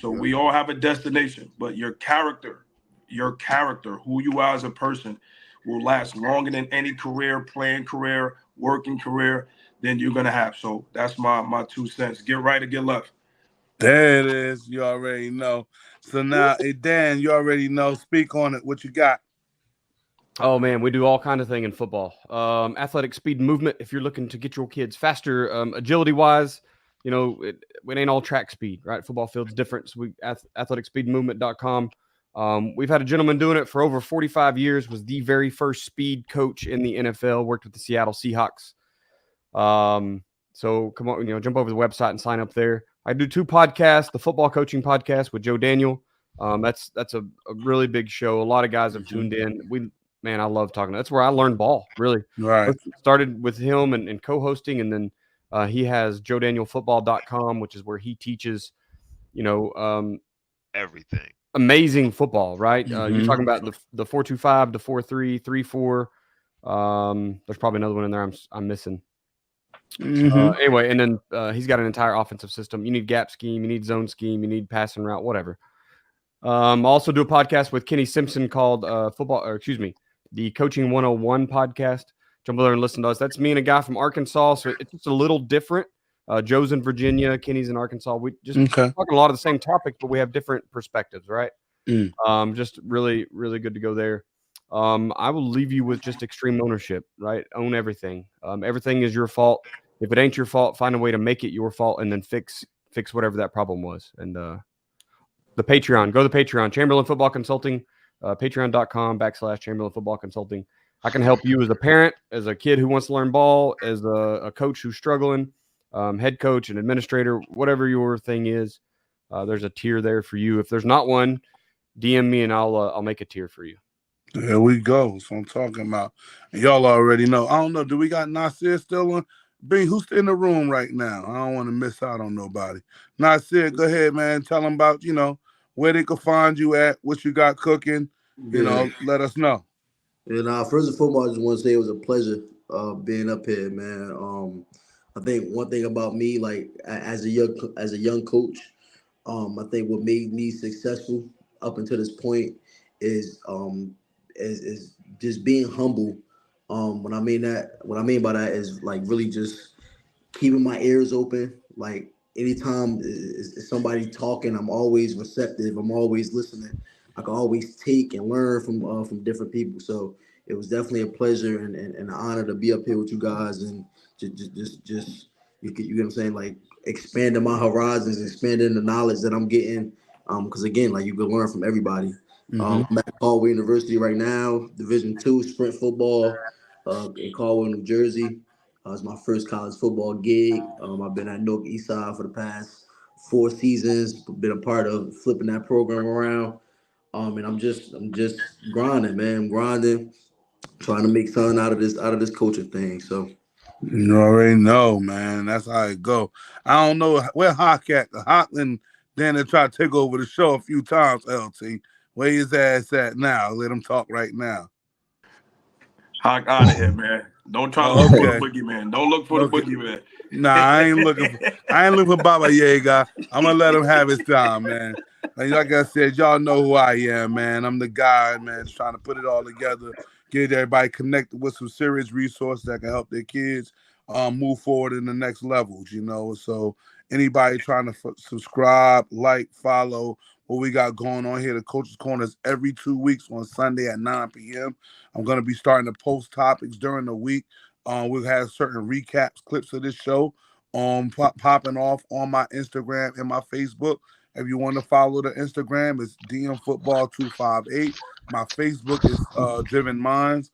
So we all have a destination, but your character, who you are as a person, will last longer than any career, playing career, working career than you're gonna have. So that's my 2 cents. Get right or get left. There it is. You already know. So now, hey, Dan, you already know. Speak on it. What you got? Oh, man, we do all kinds of things in football. Athletic speed and movement, if you're looking to get your kids faster, agility-wise, you know, it ain't all track speed, right? Football field's different. So athleticspeedmovement.com. We've had a gentleman doing it for over 45 years, was the very first speed coach in the NFL, worked with the Seattle Seahawks. So come on, jump over to the website and sign up there. I do 2 podcasts, the football coaching podcast with Joe Daniel. That's a really big show. A lot of guys have tuned in. Man, I love talking. That's where I learned ball, really. Right. Started with him and co-hosting, and then he has JoeDanielFootball.com, which is where he teaches, everything. Amazing football, right? You're talking about the 4-2-5, the 4-3, 3-4. There's probably another one in there I'm missing. Anyway, and then he's got an entire offensive system. You need gap scheme, you need zone scheme, you need passing route, whatever. I also do a podcast with Kenny Simpson called the Coaching 101 podcast. Jump over there and listen to us. That's me and a guy from Arkansas, so it's just a little different. Joe's in Virginia, Kenny's in Arkansas. We just talk a lot of the same topics, but we have different perspectives, right? Just really, really good to go there. I will leave you with just extreme ownership, right? Own everything. Everything is your fault. If it ain't your fault, find a way to make it your fault and then fix whatever that problem was. And the Patreon, go to the Patreon, Chamberlain Football Consulting, patreon.com/Chamberlain Football Consulting. I can help you as a parent, as a kid who wants to learn ball, as a coach who's struggling, head coach, an administrator, whatever your thing is. There's a tier there for you. If there's not one, DM me and I'll make a tier for you. There we go. That's what I'm talking about. And y'all already know. I don't know. Do we got Nasir still on? Bing, who's in the room right now? I don't want to miss out on nobody. Nasir, go ahead, man. Tell them about, where they can find you at, what you got cooking. Let us know. And first and foremost, I just want to say it was a pleasure being up here, man. I think one thing about me, like as a young coach, I think what made me successful up until this point is just being humble. What I mean by that is like really just keeping my ears open. Like anytime is somebody talking, I'm always receptive. I'm always listening. I can always take and learn from different people. So it was definitely a pleasure and an honor to be up here with you guys and just you get what I'm saying, like expanding my horizons, expanding the knowledge that I'm getting. Because again, like you can learn from everybody. I'm at Caldwell University right now, Division II sprint football in Caldwell, New Jersey. It's my first college football gig. I've been at Newark Eastside for the past 4 seasons, been a part of flipping that program around. And I'm just grinding, man. I'm grinding, trying to make something out of this coaching thing. So you already know, man. That's how it go. I don't know where Hawk at. Hawk and Dan they tried to take over the show a few times, LT. Where his ass at now? Let him talk right now. Hawk out of here, man. Don't try to look for the boogeyman. Don't look for the boogeyman. Nah, I ain't looking for Baba Yaga. I'm gonna let him have his time, man. Like I said, y'all know who I am, man. I'm the guy, man, just trying to put it all together, get everybody connected with some serious resources that can help their kids move forward in the next levels, So anybody trying to subscribe, like, follow what we got going on here, the Coach's Corner is every 2 weeks on Sunday at 9 p.m. I'm going to be starting to post topics during the week. We'll have certain recaps, clips of this show popping off on my Instagram and my Facebook. If you want to follow the Instagram, it's DMFootball258. My Facebook is Driven Minds.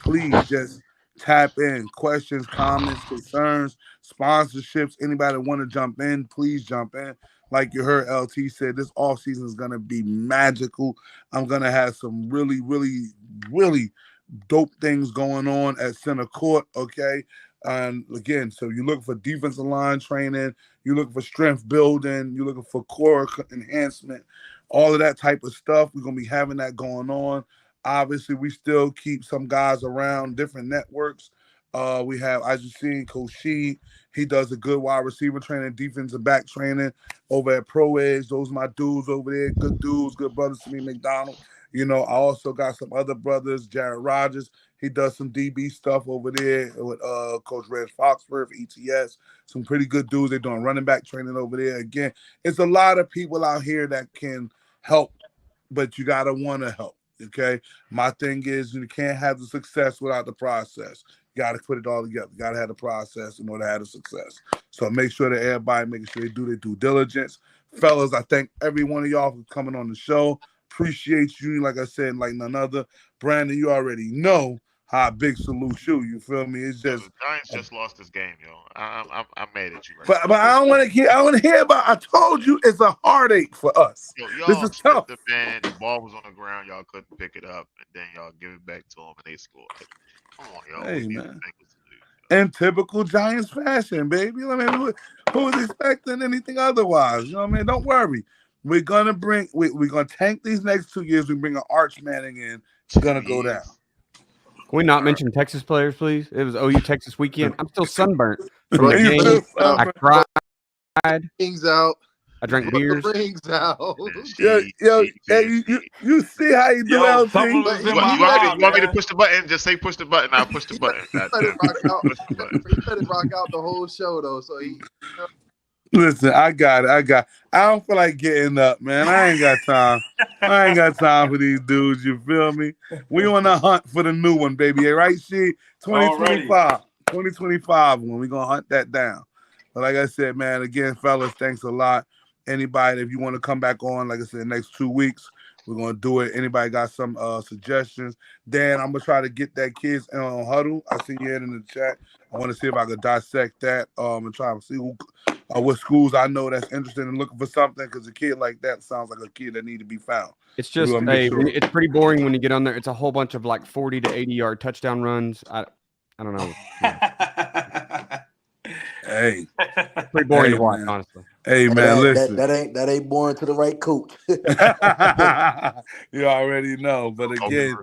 Please just tap in. Questions, comments, concerns, sponsorships. Anybody want to jump in, please jump in. Like you heard LT said, this offseason is going to be magical. I'm going to have some really, really, really dope things going on at center court, okay? And again, so you're looking for defensive line training, you're looking for strength building, you're looking for core enhancement, all of that type of stuff. We're going to be having that going on. Obviously, we still keep some guys around different networks. We have, as you seen, Coach Sheed. He does a good wide receiver training, defensive back training over at Pro Edge. Those are my dudes over there. Good dudes, good brothers to me, McDonald. You know, I also got some other brothers, Jared Rogers. He does some DB stuff over there with Coach Reg Foxworth, ETS. Some pretty good dudes. They're doing running back training over there. Again, it's a lot of people out here that can help, but you got to want to help, okay? My thing is you can't have the success without the process. You got to put it all together. You got to have the process in order to have the success. So make sure that everybody making sure they do their due diligence. Fellas, I thank every one of y'all for coming on the show. Appreciate you, like I said, like none other. Brandon, you already know how big salute you feel me? It's just the Giants just lost this game, yo. I'm mad at you right now. But I don't want to hear about. I told you it's a heartache for us. Yo, y'all this is tough. The ball was on the ground, y'all couldn't pick it up, and then y'all give it back to them and they scored. Like, come on, y'all. Hey, man. In typical Giants fashion, baby. I mean, who was expecting anything otherwise? You know what I mean? Don't worry. We're gonna we're gonna tank these next 2 years. We bring an Arch Manning in. It's gonna go down. Can we not mention Texas players, please? It was OU Texas weekend. I'm still sunburnt from the game. I cried. Rings out. I drank beers. Rings out. Yo, you see how you do, LT? You want me to push the button? Just say push the button. I'll push the button. He let it rock out the whole show, though. So he. Listen, I got it. I don't feel like getting up, man. I ain't got time. I ain't got time for these dudes. You feel me? We on the hunt for the new one, baby. Right, she 2025 when we gonna hunt that down. But like I said, man, again, fellas, thanks a lot. Anybody, if you want to come back on, like I said, next 2 weeks, we're gonna do it. Anybody got some suggestions? Dan, I'm gonna try to get that kids on huddle. I see you in the chat. I want to see if I could dissect that and try to see what schools I know that's interested in looking for something, because a kid like that sounds like a kid that need to be found. It's just it's pretty boring when you get on there. It's a whole bunch of like 40 to 80 yard touchdown runs. I don't know. Hey, pretty boring to watch, honestly. Hey man, listen, that ain't boring to the right coach. You already know, but again,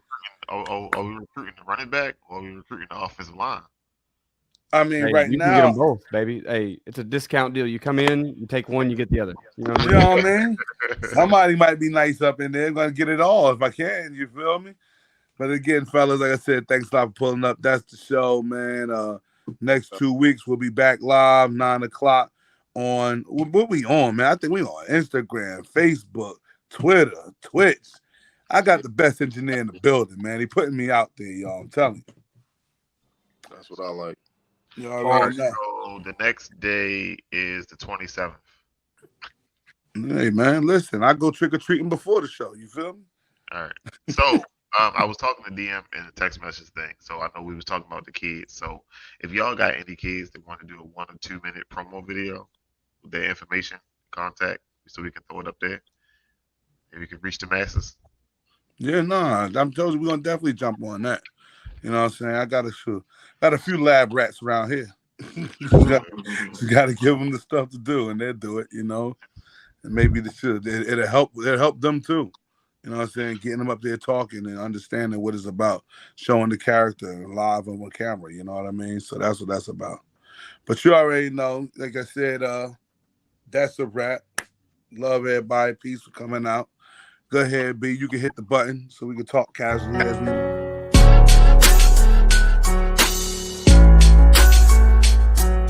are we recruiting the running back or are we recruiting the offensive line? I mean, hey, right you now, can get them both, baby. Hey, it's a discount deal. You come in, you take one, you get the other. You know what I mean? Somebody might be nice up in there. I'm gonna get it all if I can. You feel me? But again, fellas, like I said, thanks a lot for pulling up. That's the show, man. Next 2 weeks we'll be back live 9 o'clock on what we on, man. I think we on Instagram, Facebook, Twitter, Twitch. I got the best engineer in the building, man. He putting me out there, y'all. I'm telling you. That's what I like. You already know. So the next day is the 27th. Hey man, listen, I go trick-or-treating before the show. You feel me? All right. So I was talking to DM in the text message thing. So I know we was talking about the kids. So if y'all got any kids that want to do a 1 or 2 minute promo video with their information, contact, so we can throw it up there. If we can reach the masses. Yeah, I'm telling you, we're gonna definitely jump on that. You know what I'm saying? I got a few lab rats around here. You got to give them the stuff to do, and they'll do it. You know, and maybe it'll help them too. You know what I'm saying? Getting them up there talking and understanding what it's about, showing the character live on camera. You know what I mean? So that's what that's about. But you already know, like I said, that's a wrap. Love everybody. Peace for coming out. Go ahead, B. You can hit the button so we can talk casually as we